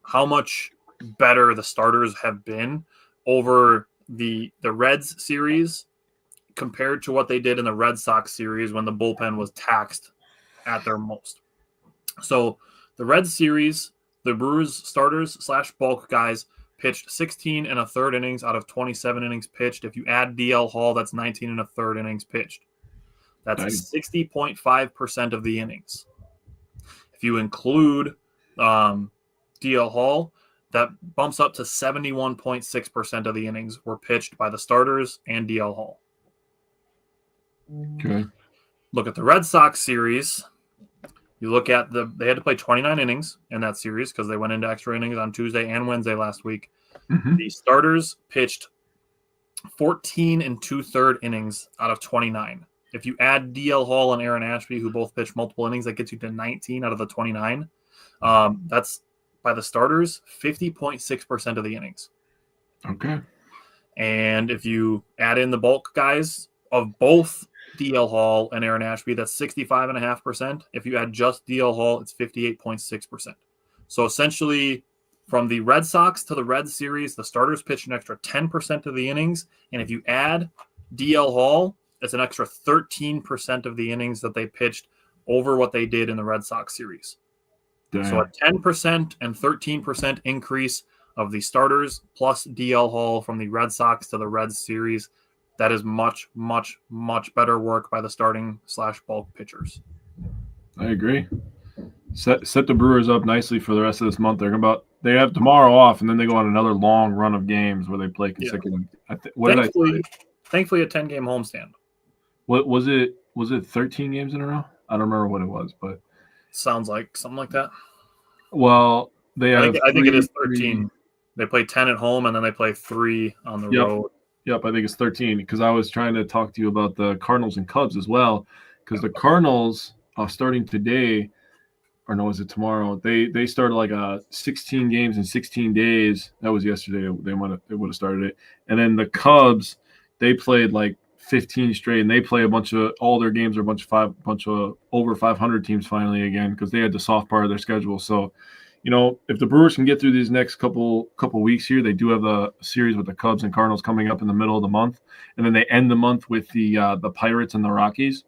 how much better the starters have been over the Reds series compared to what they did in the Red Sox series when the bullpen was taxed at their most. So the Reds series, the Brewers starters / bulk guys pitched 16 1/3 innings out of 27 innings pitched. If you add DL Hall, that's 19 1/3 innings pitched. That's 60.5% of the innings. If you include DL Hall, that bumps up to 71.6% of the innings were pitched by the starters and DL Hall. Okay. Look at the Red Sox series. You look at they had to play 29 innings in that series because they went into extra innings on Tuesday and Wednesday last week. Mm-hmm. The starters pitched 14 2/3 innings out of 29. If you add DL Hall and Aaron Ashby, who both pitched multiple innings, that gets you to 19 out of the 29. That's by the starters, 50.6% of the innings. Okay. And if you add in the bulk guys of both DL Hall and Aaron Ashby, that's 65.5%. If you add just DL Hall, it's 58.6%. So essentially, From the Red Sox to the Reds series, the starters pitched an extra 10% of the innings. And if you add DL Hall, it's an extra 13% of the innings that they pitched over what they did in the Red Sox series. Damn. So a 10% and 13% increase of the starters plus DL Hall from the Red Sox to the Reds series. That is much, much, much better work by the starting/bulk pitchers. I agree. Set the Brewers up nicely for the rest of this month. They have tomorrow off, and then they go on another long run of games where they play consecutive. Yeah. Thankfully, a 10-game homestand. What was it? Was it 13 games in a row? I don't remember what it was, but sounds like something like that. Well, I think it is 13. They play 10 at home, and then they play 3 on the road. Yep, I think it's 13 because I was trying to talk to you about the Cardinals and Cubs as well because the Cardinals are starting today, or no, is it tomorrow? They started like 16 games in 16 days. That was yesterday. They would have started it, and then the Cubs they played like 15 straight, and they play all their games are a bunch of over 500 teams finally again because they had the soft part of their schedule. So, if the Brewers can get through these next couple weeks here, they do have a series with the Cubs and Cardinals coming up in the middle of the month, and then they end the month with the Pirates and the Rockies.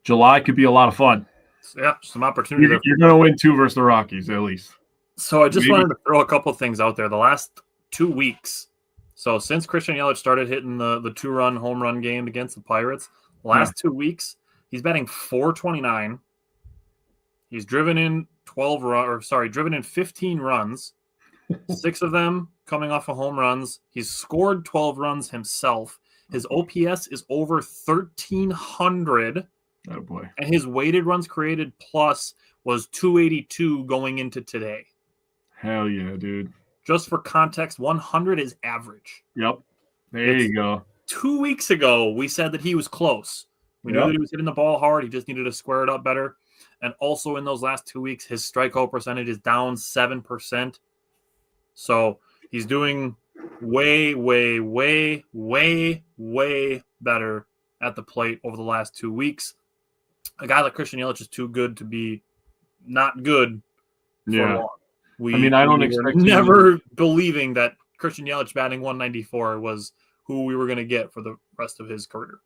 July could be a lot of fun. Yeah, some opportunity there. You're going to win 2 versus the Rockies at least. So I just wanted to throw a couple things out there. The last 2 weeks. So since Christian Yelich started hitting the 2-run home run game against the Pirates, the last 2 weeks, he's batting .429. He's driven in 15 runs, 6 of them coming off of home runs. He's scored 12 runs himself. His OPS is over 1,300. Oh boy! And his weighted runs created plus was 282 going into today. Hell yeah, dude! Just for context, 100 is average. Yep. There you go. 2 weeks ago, we said that he was close. We knew that he was hitting the ball hard. He just needed to square it up better. And also in those last 2 weeks, his strikeout percentage is down 7%. So he's doing way, way, way, way, way better at the plate over the last 2 weeks. A guy like Christian Yelich is too good to be not good for long. I don't expect never believing that Christian Yelich batting 194 was who we were going to get for the rest of his career.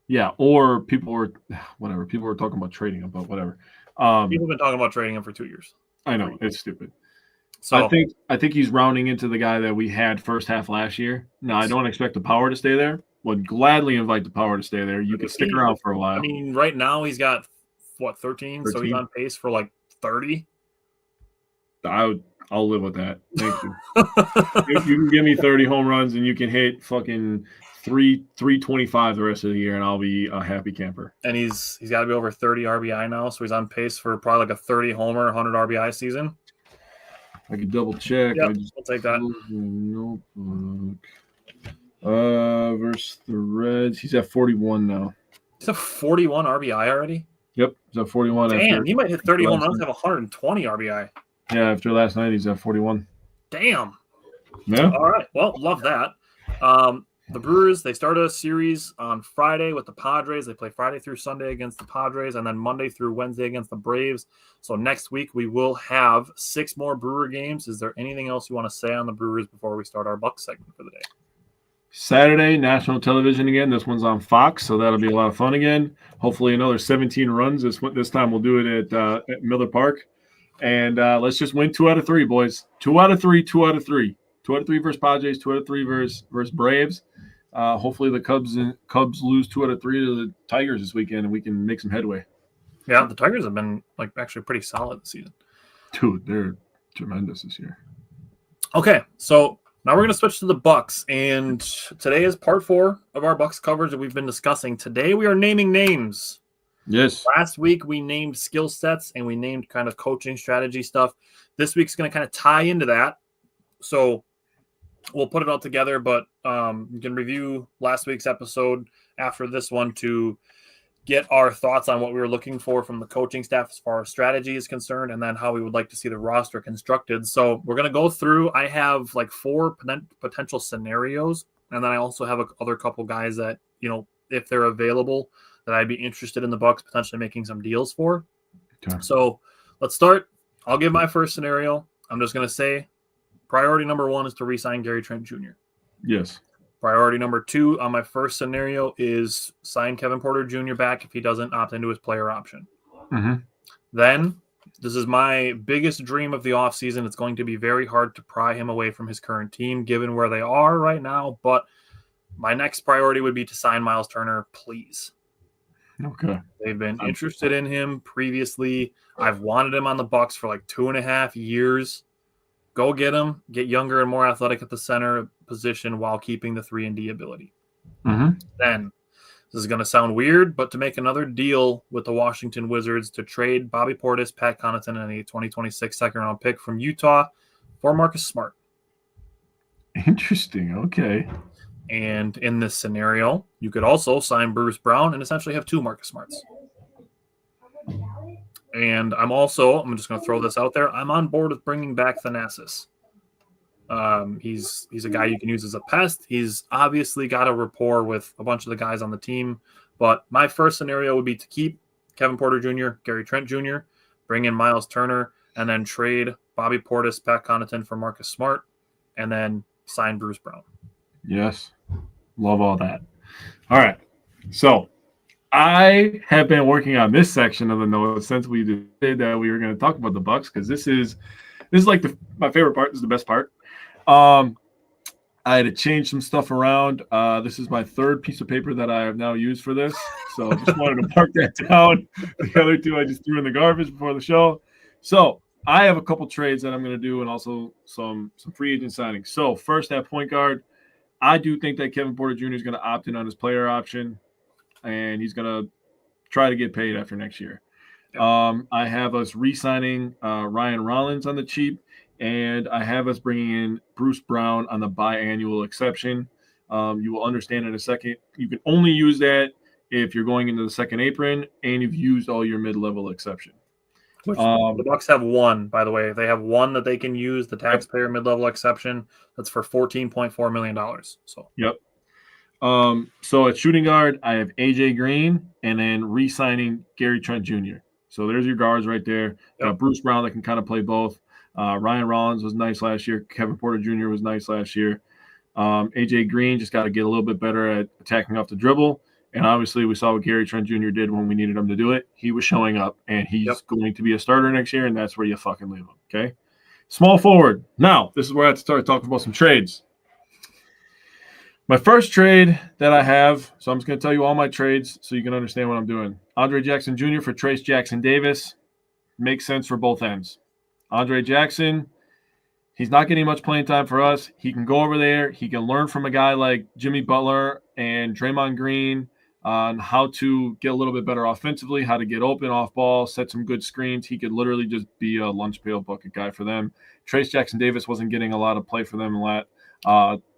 Yeah, or people were talking about trading him, but whatever. People have been talking about trading him for 2 years. I know, it's stupid. So I think he's rounding into the guy that we had first half last year. Now, I don't expect the power to stay there. Would gladly invite the power to stay there. You can stick around for a while. I mean, right now he's got 13? So he's on pace for like 30. I'll live with that. Thank you. You can give me 30 home runs and you can hit fucking 325 the rest of the year, and I'll be a happy camper. And he's got to be over 30 RBI now, so he's on pace for probably like a 30 homer, 100 RBI season. I could double check. Yep, I'll take that. Notebook. Versus the Reds, he's at 41 now. He's at 41 RBI already? Yep, he's at 41. Damn, he might hit 30 home runs and have 120 RBI. Yeah, after last night, he's at 41. Damn. Yeah. All right. Well, love that. The Brewers, they start a series on Friday with the Padres. They play Friday through Sunday against the Padres, and then Monday through Wednesday against the Braves. So next week, we will have 6 more Brewer games. Is there anything else you want to say on the Brewers before we start our Bucks segment for the day? Saturday, national television again. This one's on Fox, so that'll be a lot of fun again. Hopefully another 17 runs. This time we'll do it at Miller Park. And let's just win 2 out of 3, boys. 2 out of 3, 2 out of 3. 2 out of 3 versus Padres, 2 out of 3 versus Braves. Hopefully the Cubs lose 2 out of 3 to the Tigers this weekend, and we can make some headway. Yeah, the Tigers have been actually pretty solid this season. Dude, they're tremendous this year. Okay, so now we're going to switch to the Bucks, and today is part 4 of our Bucks coverage that we've been discussing. Today we are naming names. Yes. Last week we named skill sets and we named kind of coaching strategy stuff. This week's going to kind of tie into that. So we'll put it all together, but you can review last week's episode after this one to get our thoughts on what we were looking for from the coaching staff as far as strategy is concerned, and then how we would like to see the roster constructed. So we're going to go through. I have 4 potential scenarios, and then I also have other couple guys that, if they're available, that I'd be interested in the Bucks potentially making some deals for. Okay. So let's start. I'll give my first scenario. I'm just going to say priority number 1 is to re-sign Gary Trent Jr. Yes. Priority number 2 on my first scenario is sign Kevin Porter Jr. back if he doesn't opt into his player option. Mm-hmm. Then, this is my biggest dream of the offseason. It's going to be very hard to pry him away from his current team, given where they are right now. But my next priority would be to sign Miles Turner, please. Okay. They've been interested in him previously. I've wanted him on the Bucks for like 2.5 years. Go get him. Get younger and more athletic at the center position while keeping the 3-and-D ability. Mm-hmm. Then, this is going to sound weird, but to make another deal with the Washington Wizards to trade Bobby Portis, Pat Connaughton, and a 2026 second-round pick from Utah for Marcus Smart. Interesting. Okay. And in this scenario, you could also sign Bruce Brown and essentially have 2 Marcus Smarts. And I'm just going to throw this out there. I'm on board with bringing back Thanasis. He's a guy you can use as a pest. He's obviously got a rapport with a bunch of the guys on the team. But my first scenario would be to keep Kevin Porter Jr., Gary Trent Jr., bring in Miles Turner, and then trade Bobby Portis, Pat Connaughton for Marcus Smart, and then sign Bruce Brown. Yes. Love all that. All right. So I have been working on this section of the notes since we did that we were going to talk about the Bucks, because this is like my favorite part. This is the best part. I had to change some stuff around. This is my 3rd piece of paper that I have now used for this. So just wanted to mark that down. The other 2 I just threw in the garbage before the show. So I have a couple trades that I'm going to do, and also some free agent signings. So first, at point guard, I do think that Kevin Porter Jr. is going to opt in on his player option, and he's going to try to get paid after next year. I have us re-signing Ryan Rollins on the cheap, and I have us bringing in Bruce Brown on the biannual exception. You will understand in a second. You can only use that if you're going into the second apron and you've used all your mid-level exception. Which the Bucks have 1, by the way. They have 1 that they can use, the taxpayer mid-level exception. That's for $14.4 million. So yep. So at shooting guard, I have AJ Green and then re-signing Gary Trent Jr. So there's your guards right there. Got Bruce Brown that can kind of play both. Ryan Rollins was nice last year. Kevin Porter Jr. was nice last year. AJ Green just got to get a little bit better at attacking off the dribble. And obviously, we saw what Gary Trent Jr. did when we needed him to do it. He was showing up, and he's going to be a starter next year, and that's where you fucking leave him, okay? Small forward. Now, this is where I have to start talking about some trades. My first trade that I have, so I'm just going to tell you all my trades so you can understand what I'm doing. Andre Jackson Jr. for Trace Jackson Davis. Makes sense for both ends. Andre Jackson, he's not getting much playing time for us. He can go over there. He can learn from a guy like Jimmy Butler and Draymond Green on how to get a little bit better offensively, how to get open off ball, set some good screens. He could literally just be a lunch pail bucket guy for them. Trace Jackson Davis wasn't getting a lot of play for them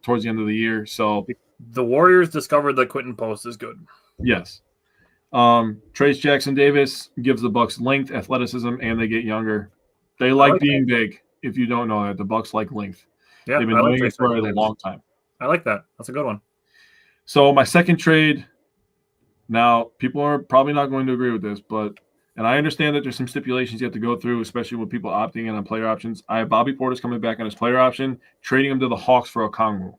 towards the end of the year. So the Warriors discovered that Quentin Post is good. Yes. Trace Jackson Davis gives the Bucks length, athleticism, and they get younger. They like being big. If you don't know that, the Bucks like length. Yeah, they've been doing it for a long time. I like that. That's a good one. So my second trade. Now, people are probably not going to agree with this, and I understand that there's some stipulations you have to go through, especially with people opting in on player options. I have Bobby Portis coming back on his player option, trading him to the Hawks for Okongwu.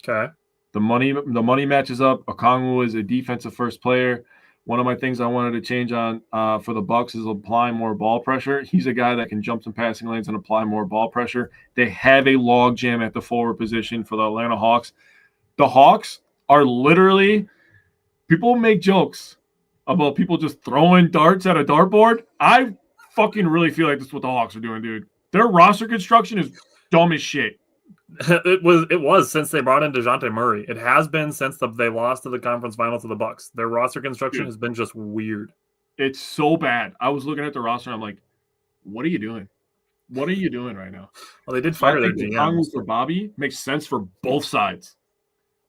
Okay. The money matches up. Okongwu is a defensive first player. One of my things I wanted to change on for the Bucks is applying more ball pressure. He's a guy that can jump some passing lanes and apply more ball pressure. They have a log jam at the forward position for the Atlanta Hawks. The Hawks are literally – people make jokes about people just throwing darts at a dartboard. I fucking really feel like that's what the Hawks are doing, dude. Their roster construction is dumb as shit. It was since they brought in DeJounte Murray. It has been since they lost to the conference final to the Bucks. Their roster construction has been just weird. It's so bad. I was looking at the roster and I'm like, what are you doing? What are you doing right now? Well, they did fire their GM. For Bobby makes sense for both sides.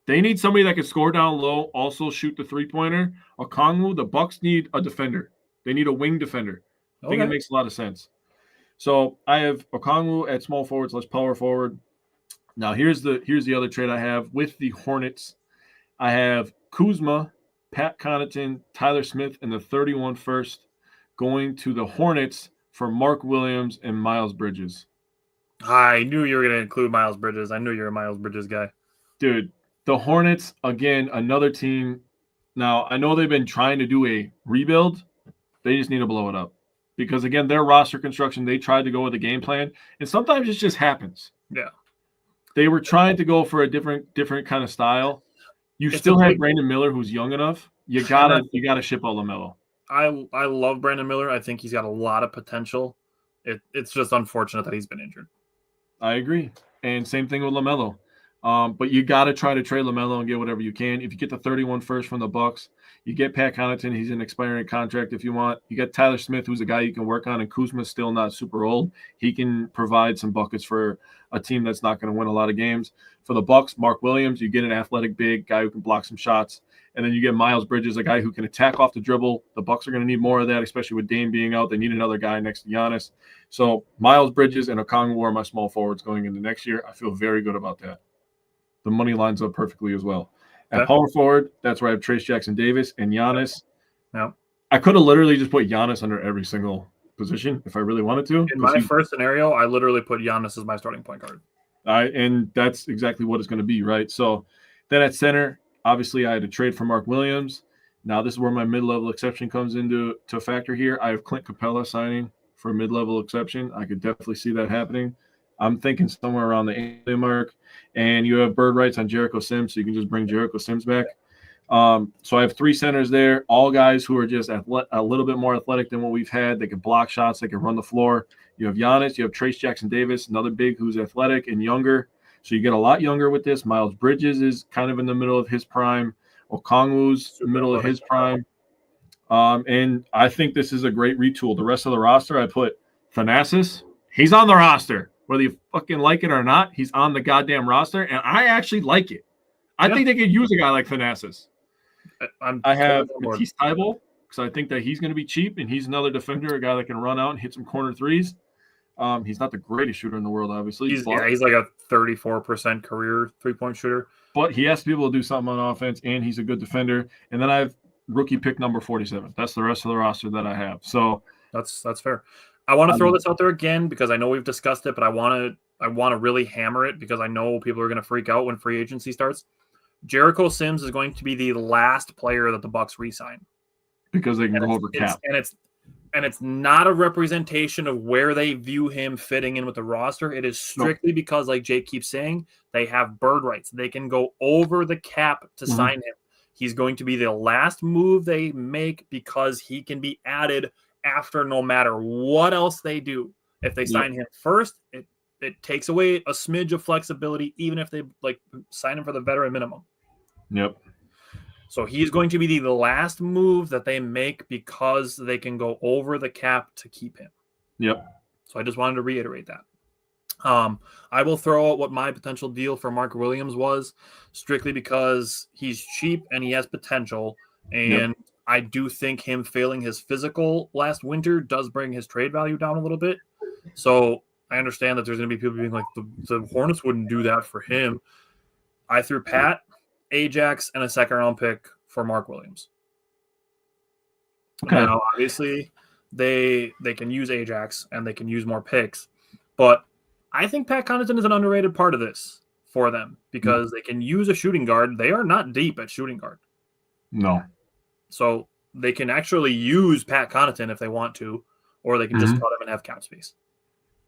They need somebody that can score down low, also shoot the three-pointer. Okongwu, the Bucks need a defender. They need a wing defender. I think it makes a lot of sense. So I have Okongwu at small forward / power forward. Now here's the other trade I have with the Hornets. I have Kuzma, Pat Connaughton, Tyler Smith, and the 31 first going to the Hornets for Mark Williams and Miles Bridges. I knew you were going to include Miles Bridges. I knew you're a Miles Bridges guy. Dude, the Hornets, again, another team. Now, I know they've been trying to do a rebuild. They just need to blow it up. Because, again, their roster construction, they tried to go with a game plan, and sometimes it just happens. Yeah. They were trying to go for a different kind of style. You still have Brandon Miller, who's young enough. You gotta ship all LaMelo. I love Brandon Miller. I think he's got a lot of potential. It's just unfortunate that he's been injured. I agree. And same thing with LaMelo. But you got to try to trade LaMelo and get whatever you can. If you get the 31 first from the Bucks, you get Pat Connaughton. He's an expiring contract if you want. You got Tyler Smith, who's a guy you can work on, and Kuzma's still not super old. He can provide some buckets for a team that's not going to win a lot of games. For the Bucks, Mark Williams, you get an athletic big guy who can block some shots. And then you get Miles Bridges, a guy who can attack off the dribble. The Bucks are going to need more of that, especially with Dame being out. They need another guy next to Giannis. So Miles Bridges and Okongwu are my small forwards going into next year. I feel very good about that. The money lines up perfectly as well. At power forward, that's where I have Trace Jackson-Davis and Giannis. Yeah. I could have literally just put Giannis under every single position if I really wanted to. In my first scenario, I literally put Giannis as my starting point guard. And that's exactly what it's going to be, right? So then at center, obviously I had to trade for Mark Williams. Now this is where my mid-level exception comes into a factor here. I have Clint Capella signing for a mid-level exception. I could definitely see that happening. I'm thinking somewhere around the 8 mark. And you have bird rights on Jericho Sims, so you can just bring Jericho Sims back. So I have 3 centers there, all guys who are just a little bit more athletic than what we've had. They can block shots. They can run the floor. You have Giannis. You have Trace Jackson-Davis, another big who's athletic and younger. So you get a lot younger with this. Miles Bridges is kind of in the middle of his prime. Okongwu's in the middle of his prime. And I think this is a great retool. The rest of the roster, I put Thanasis. He's on the roster. Whether you fucking like it or not, he's on the goddamn roster, and I actually like it. I think they could use a guy like Thanasis. I have Matisse Thybulle because I think that he's going to be cheap, and he's another defender, a guy that can run out and hit some corner threes. He's not the greatest shooter in the world, obviously. He's like a 34% career three-point shooter. But he has to be able to do something on offense, and he's a good defender. And then I have rookie pick number 47. That's the rest of the roster that I have. So that's fair. I want to throw this out there again because I know we've discussed it, but I want to really hammer it because I know people are going to freak out when free agency starts. Jericho Sims is going to be the last player that the Bucks re-sign because they can go over cap. And it's not a representation of where they view him fitting in with the roster. It is strictly because, like Jake keeps saying, they have bird rights. They can go over the cap to sign him. He's going to be the last move they make because he can be added after no matter what else they do. If they sign him first, it takes away a smidge of flexibility, even if they sign him for the veteran minimum. Yep. So he's going to be the last move that they make because they can go over the cap to keep him. Yep. So I just wanted to reiterate that. I will throw out what my potential deal for Mark Williams was, strictly because he's cheap and he has potential. And I do think him failing his physical last winter does bring his trade value down a little bit. So I understand that there's going to be people being like, the Hornets wouldn't do that for him. I threw Pat, Ajax, and a second-round pick for Mark Williams. Okay. Now, obviously, they can use Ajax and they can use more picks, but I think Pat Connaughton is an underrated part of this for them because they can use a shooting guard. They are not deep at shooting guard. No. So they can actually use Pat Connaughton if they want to, or they can just cut him and have cap space.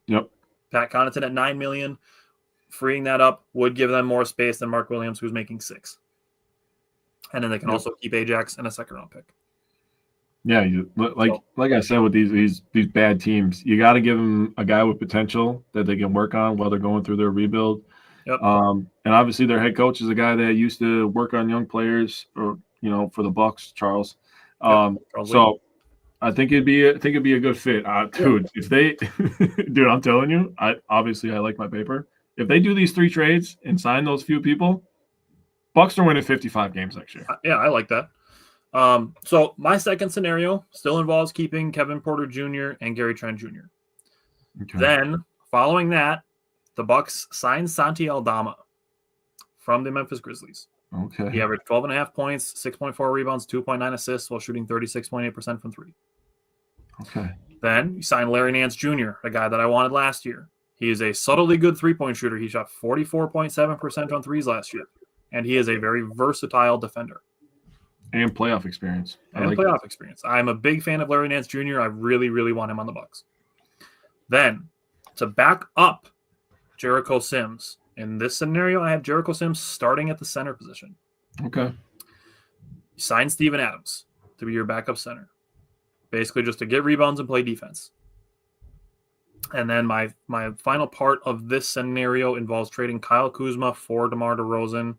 Yep. Pat Connaughton at $9 million, freeing that up would give them more space than Mark Williams, who's making $6 million. And then they can also keep Ajax and a second-round pick. Yeah, like I said with these bad teams, you got to give them a guy with potential that they can work on while they're going through their rebuild. Yep. And obviously their head coach is a guy that used to work on young players, or for the Bucks, Charles. So I think it'd be a good fit, dude. If they, dude, I'm telling you, I like my paper. If they do these 3 trades and sign those few people, Bucks are winning 55 games next year. Yeah, I like that. So my second scenario still involves keeping Kevin Porter Jr. and Gary Trent Jr. Okay. Then, following that, the Bucks signed Santi Aldama from the Memphis Grizzlies. Okay. He averaged 12.5 points, 6.4 rebounds, 2.9 assists while shooting 36.8% from 3. Okay. Then you signed Larry Nance Jr., a guy that I wanted last year. He is a subtly good three-point shooter. He shot 44.7% on threes last year, and he is a very versatile defender. And playoff experience. Experience. I'm a big fan of Larry Nance Jr. I really, really want him on the Bucks. Then, to back up Jericho Sims, in this scenario, I have Jericho Sims starting at the center position. Okay. Sign Steven Adams to be your backup center. Basically just to get rebounds and play defense. And then my final part of this scenario involves trading Kyle Kuzma for DeMar DeRozan.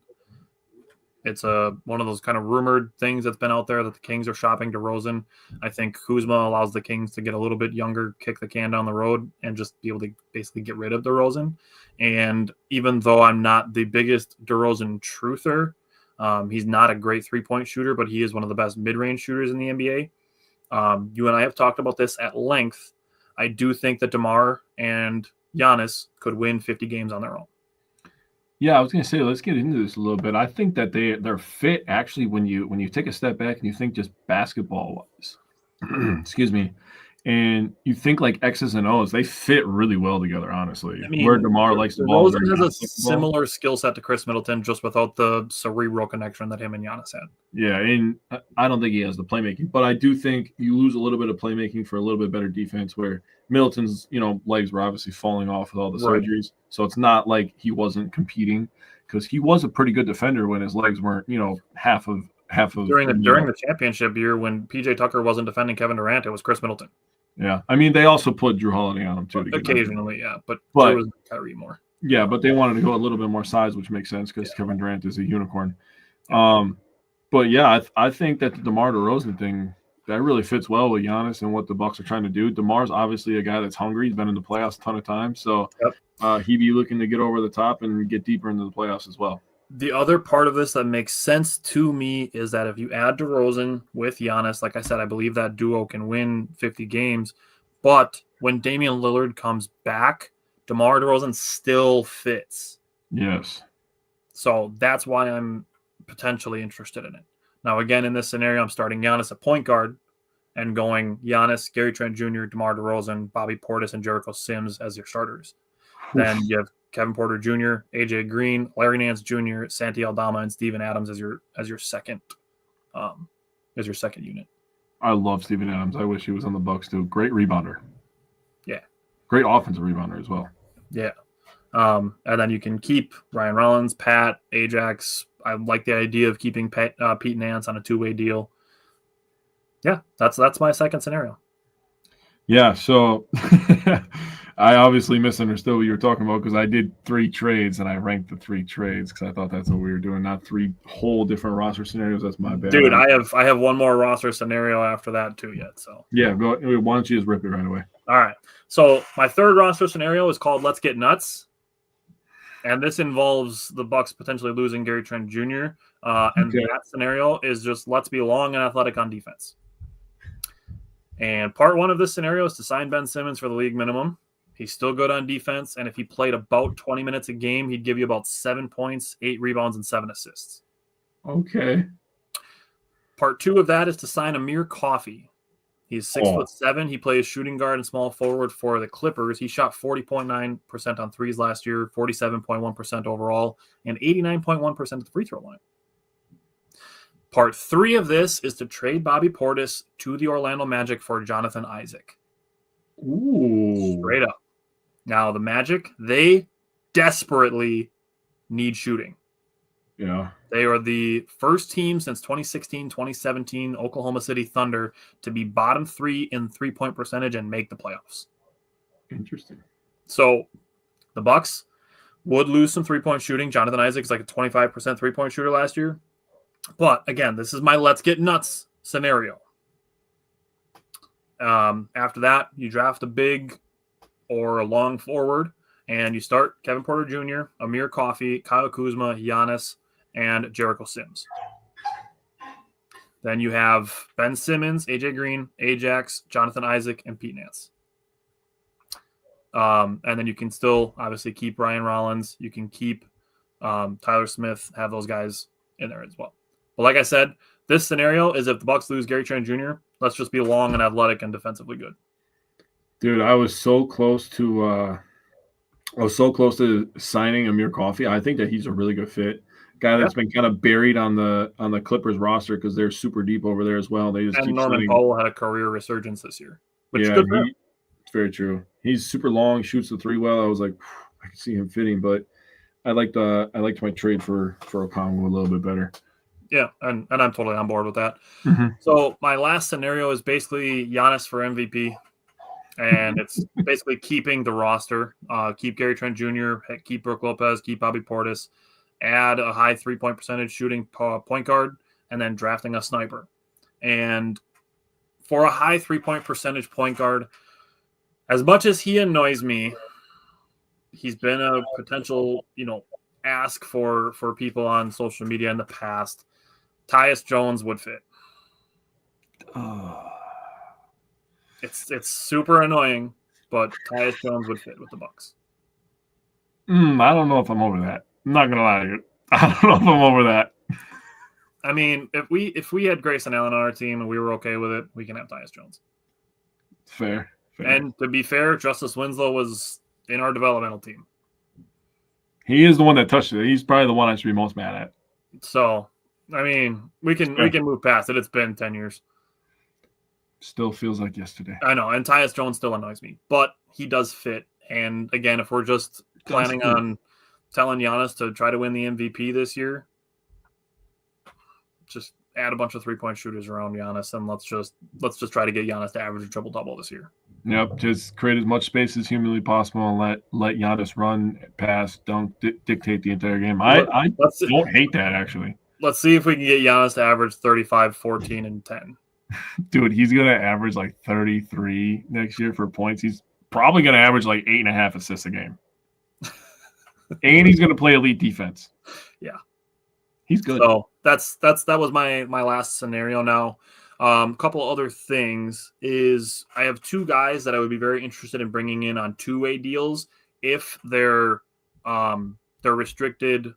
It's one of those kind of rumored things that's been out there that the Kings are shopping DeRozan. I think Kuzma allows the Kings to get a little bit younger, kick the can down the road, and just be able to basically get rid of DeRozan. And even though I'm not the biggest DeRozan truther, he's not a great three-point shooter, but he is one of the best mid-range shooters in the NBA. You and I have talked about this at length. I do think that DeMar and Giannis could win 50 games on their own. Yeah, I was going to say, let's get into this a little bit. I think that they're fit, actually, when you take a step back and you think just basketball-wise. Excuse me. And you think like X's and O's, they fit really well together, honestly. I mean, where DeMar likes the ball. DeRozan has a similar skill set to Chris Middleton, just without the cerebral connection that him and Giannis had. Yeah, and I don't think he has the playmaking, but I do think you lose a little bit of playmaking for a little bit better defense, where Middleton's, legs were obviously falling off with all the surgeries. So it's not like he wasn't competing, because he was a pretty good defender when his legs weren't, half of during the championship year when PJ Tucker wasn't defending Kevin Durant, it was Chris Middleton. Yeah, I mean, they also put Drew Holiday on him too. Occasionally, yeah, but Drew was Kyrie more. Yeah, but they wanted to go a little bit more size, which makes sense because Kevin Durant is a unicorn. But yeah, I think that the DeMar DeRozan thing, that really fits well with Giannis and what the Bucks are trying to do. DeMar's obviously a guy that's hungry. He's been in the playoffs a ton of times, so he'd be looking to get over the top and get deeper into the playoffs as well. The other part of this that makes sense to me is that if you add DeRozan with Giannis, like I said, I believe that duo can win 50 games. But when Damian Lillard comes back, DeMar DeRozan still fits. Yes. So that's why I'm potentially interested in it. Now, again, in this scenario, I'm starting Giannis at point guard and going Giannis, Gary Trent Jr., DeMar DeRozan, Bobby Portis, and Jericho Sims as your starters. Then you have Kevin Porter Jr., AJ Green, Larry Nance Jr., Santi Aldama, and Steven Adams as your second unit. I love Steven Adams. I wish he was on the Bucks too. Great rebounder. Yeah. Great offensive rebounder as well. Yeah. And then you can keep Ryan Rollins, Pat, Ajax. I like the idea of keeping Pete Nance on a two-way deal. Yeah, that's my second scenario. Yeah, so I obviously misunderstood what you were talking about, because I did 3 trades and I ranked the 3 trades because I thought that's what we were doing, not 3 whole different roster scenarios. That's my bad. Dude, I have one more roster scenario after that too yet. So yeah, go. Why don't you just rip it right away? All right. So my third roster scenario is called Let's Get Nuts. And this involves the Bucks potentially losing Gary Trent Jr. And that scenario is just let's be long and athletic on defense. And part 1 of this scenario is to sign Ben Simmons for the league minimum. He's still good on defense, and if he played about 20 minutes a game, he'd give you about 7 points, 8 rebounds, and 7 assists. Okay. Part 2 of that is to sign Amir Coffey. He's 6'7". He plays shooting guard and small forward for the Clippers. He shot 40.9% on threes last year, 47.1% overall, and 89.1% at the free throw line. Part 3 of this is to trade Bobby Portis to the Orlando Magic for Jonathan Isaac. Ooh. Straight up. Now, the Magic, they desperately need shooting. Yeah. They are the first team since 2016-2017 Oklahoma City Thunder to be bottom 3 in three-point percentage and make the playoffs. Interesting. So the Bucks would lose some three-point shooting. Jonathan Isaac's like a 25% three-point shooter last year. But, again, this is my let's get nuts scenario. After that, you draft a big or a long forward, and you start Kevin Porter Jr., Amir Coffey, Kyle Kuzma, Giannis, and Jericho Sims. Then you have Ben Simmons, AJ Green, Ajax, Jonathan Isaac, and Pete Nance. And then you can still obviously keep Ryan Rollins. You can keep Tyler Smith, have those guys in there as well. But like I said, this scenario is if the Bucks lose Gary Trent Jr., let's just be long and athletic and defensively good. Dude, I was so close to I was so close to signing Amir Coffey. I think that he's a really good fit. Guy that's been kind of buried on the Clippers roster because they're super deep over there as well. They just And keep Norman signing. Powell had a career resurgence this year. Which Yeah, good for him. it's very true. He's super long, shoots the three well. I was like, I can see him fitting, but I liked my trade for Okongwu a little bit better. Yeah, and I'm totally on board with that. Mm-hmm. So my last scenario is basically Giannis for MVP. And it's basically keeping the roster, keep Gary Trent Jr., keep Brook Lopez, keep Bobby Portis, add a high 3-point percentage shooting point guard, and then drafting a sniper. And for a high 3-point percentage point guard, as much as he annoys me, he's been a potential, ask for people on social media in the past. Tyus Jones would fit. It's super annoying, but Tyus Jones would fit with the Bucks. I don't know if I'm over that. I'm not gonna lie to you. I don't know if I'm over that. I mean, if we had Grayson Allen on our team and we were okay with it, we can have Tyus Jones. Fair. And to be fair, Justice Winslow was in our developmental team. He is the one that touched it. He's probably the one I should be most mad at. So, I mean, we can move past it. It's been 10 years. Still feels like yesterday. I know, and Tyus Jones still annoys me, but he does fit. And again, if we're just planning on telling Giannis to try to win the MVP this year, just add a bunch of 3-point shooters around Giannis, and let's just try to get Giannis to average a triple-double this year. Yep, just create as much space as humanly possible and let Giannis run, pass, dunk, dictate the entire game. I don't hate that, actually. Let's see if we can get Giannis to average 35, 14, and 10. Dude, he's going to average like 33 next year for points. He's probably going to average like 8.5 assists a game. And he's going to play elite defense. Yeah. He's good. So that was my last scenario now. A couple other things is I have 2 guys that I would be very interested in bringing in on 2-way deals if their restricted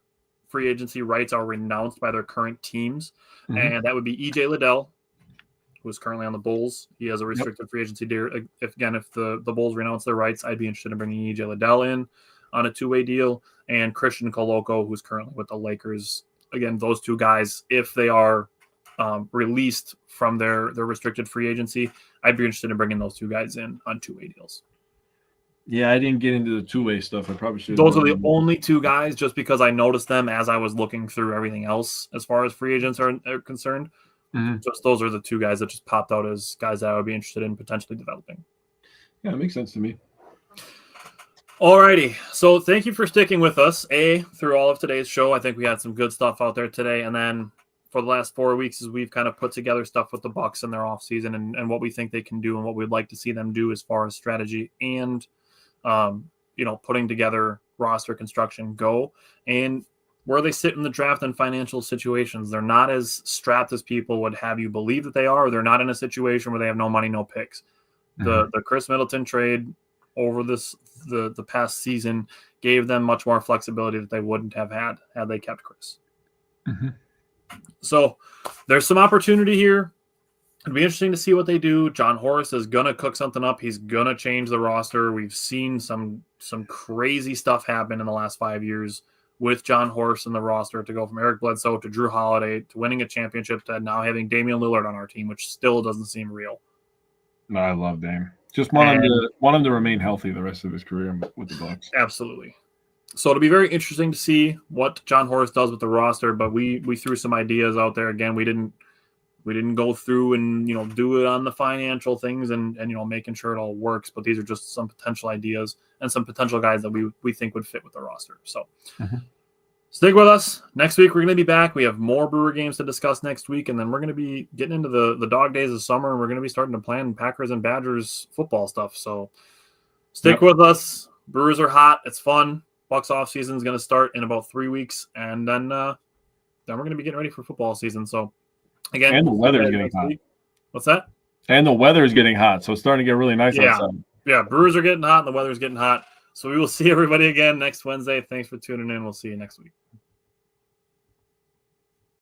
free agency rights are renounced by their current teams. Mm-hmm. And that would be EJ Liddell, who is currently on the Bulls. He has a restricted free agency deal. If the Bulls renounce their rights, I'd be interested in bringing EJ Liddell in on a 2-way deal. And Christian Koloko, who's currently with the Lakers. Again, those 2 guys, if they are released from their restricted free agency, I'd be interested in bringing those 2 guys in on 2-way deals. Yeah, I didn't get into the 2-way stuff. I probably should. Those are the only 2 guys, just because I noticed them as I was looking through everything else as far as free agents are concerned. Mm-hmm. Just those are the 2 guys that just popped out as guys that I would be interested in potentially developing. Yeah, it makes sense to me. Alrighty, so thank you for sticking with us, through all of today's show. I think we had some good stuff out there today, and then for the last 4 weeks, as we've kind of put together stuff with the Bucks in their offseason and what we think they can do and what we'd like to see them do as far as strategy and, putting together roster construction go, and where they sit in the draft and financial situations. They're not as strapped as people would have you believe that they are. Or they're not in a situation where they have no money, no picks. Mm-hmm. The Chris Middleton trade over the past season gave them much more flexibility that they wouldn't have had they kept Chris. Mm-hmm. So there's some opportunity here. It'd be interesting to see what they do. John Horst is going to cook something up. He's going to change the roster. We've seen some crazy stuff happen in the last 5 years with John Horst in the roster, to go from Eric Bledsoe to Drew Holiday to winning a championship to now having Damian Lillard on our team, which still doesn't seem real. No, I love Dame. Just want him to remain healthy the rest of his career with the Bucks. Absolutely. So it'll be very interesting to see what John Horst does with the roster, but we threw some ideas out there. Again, we didn't go through and do it on the financial things and making sure it all works, but these are just some potential ideas and some potential guys that we think would fit with the roster. So Stick with us. Next week, we're going to be back. We have more Brewer games to discuss next week, and then we're going to be getting into the dog days of summer, and we're going to be starting to plan Packers and Badgers football stuff. So stick with us. Brewers are hot. It's fun. Bucks off season is going to start in about 3 weeks, and then we're going to be getting ready for football season. So again, and the weather is getting hot. Week. What's that? And the weather is getting hot, so it's starting to get really nice outside. Yeah, Brewers are getting hot, and the weather is getting hot. So we will see everybody again next Wednesday. Thanks for tuning in. We'll see you next week.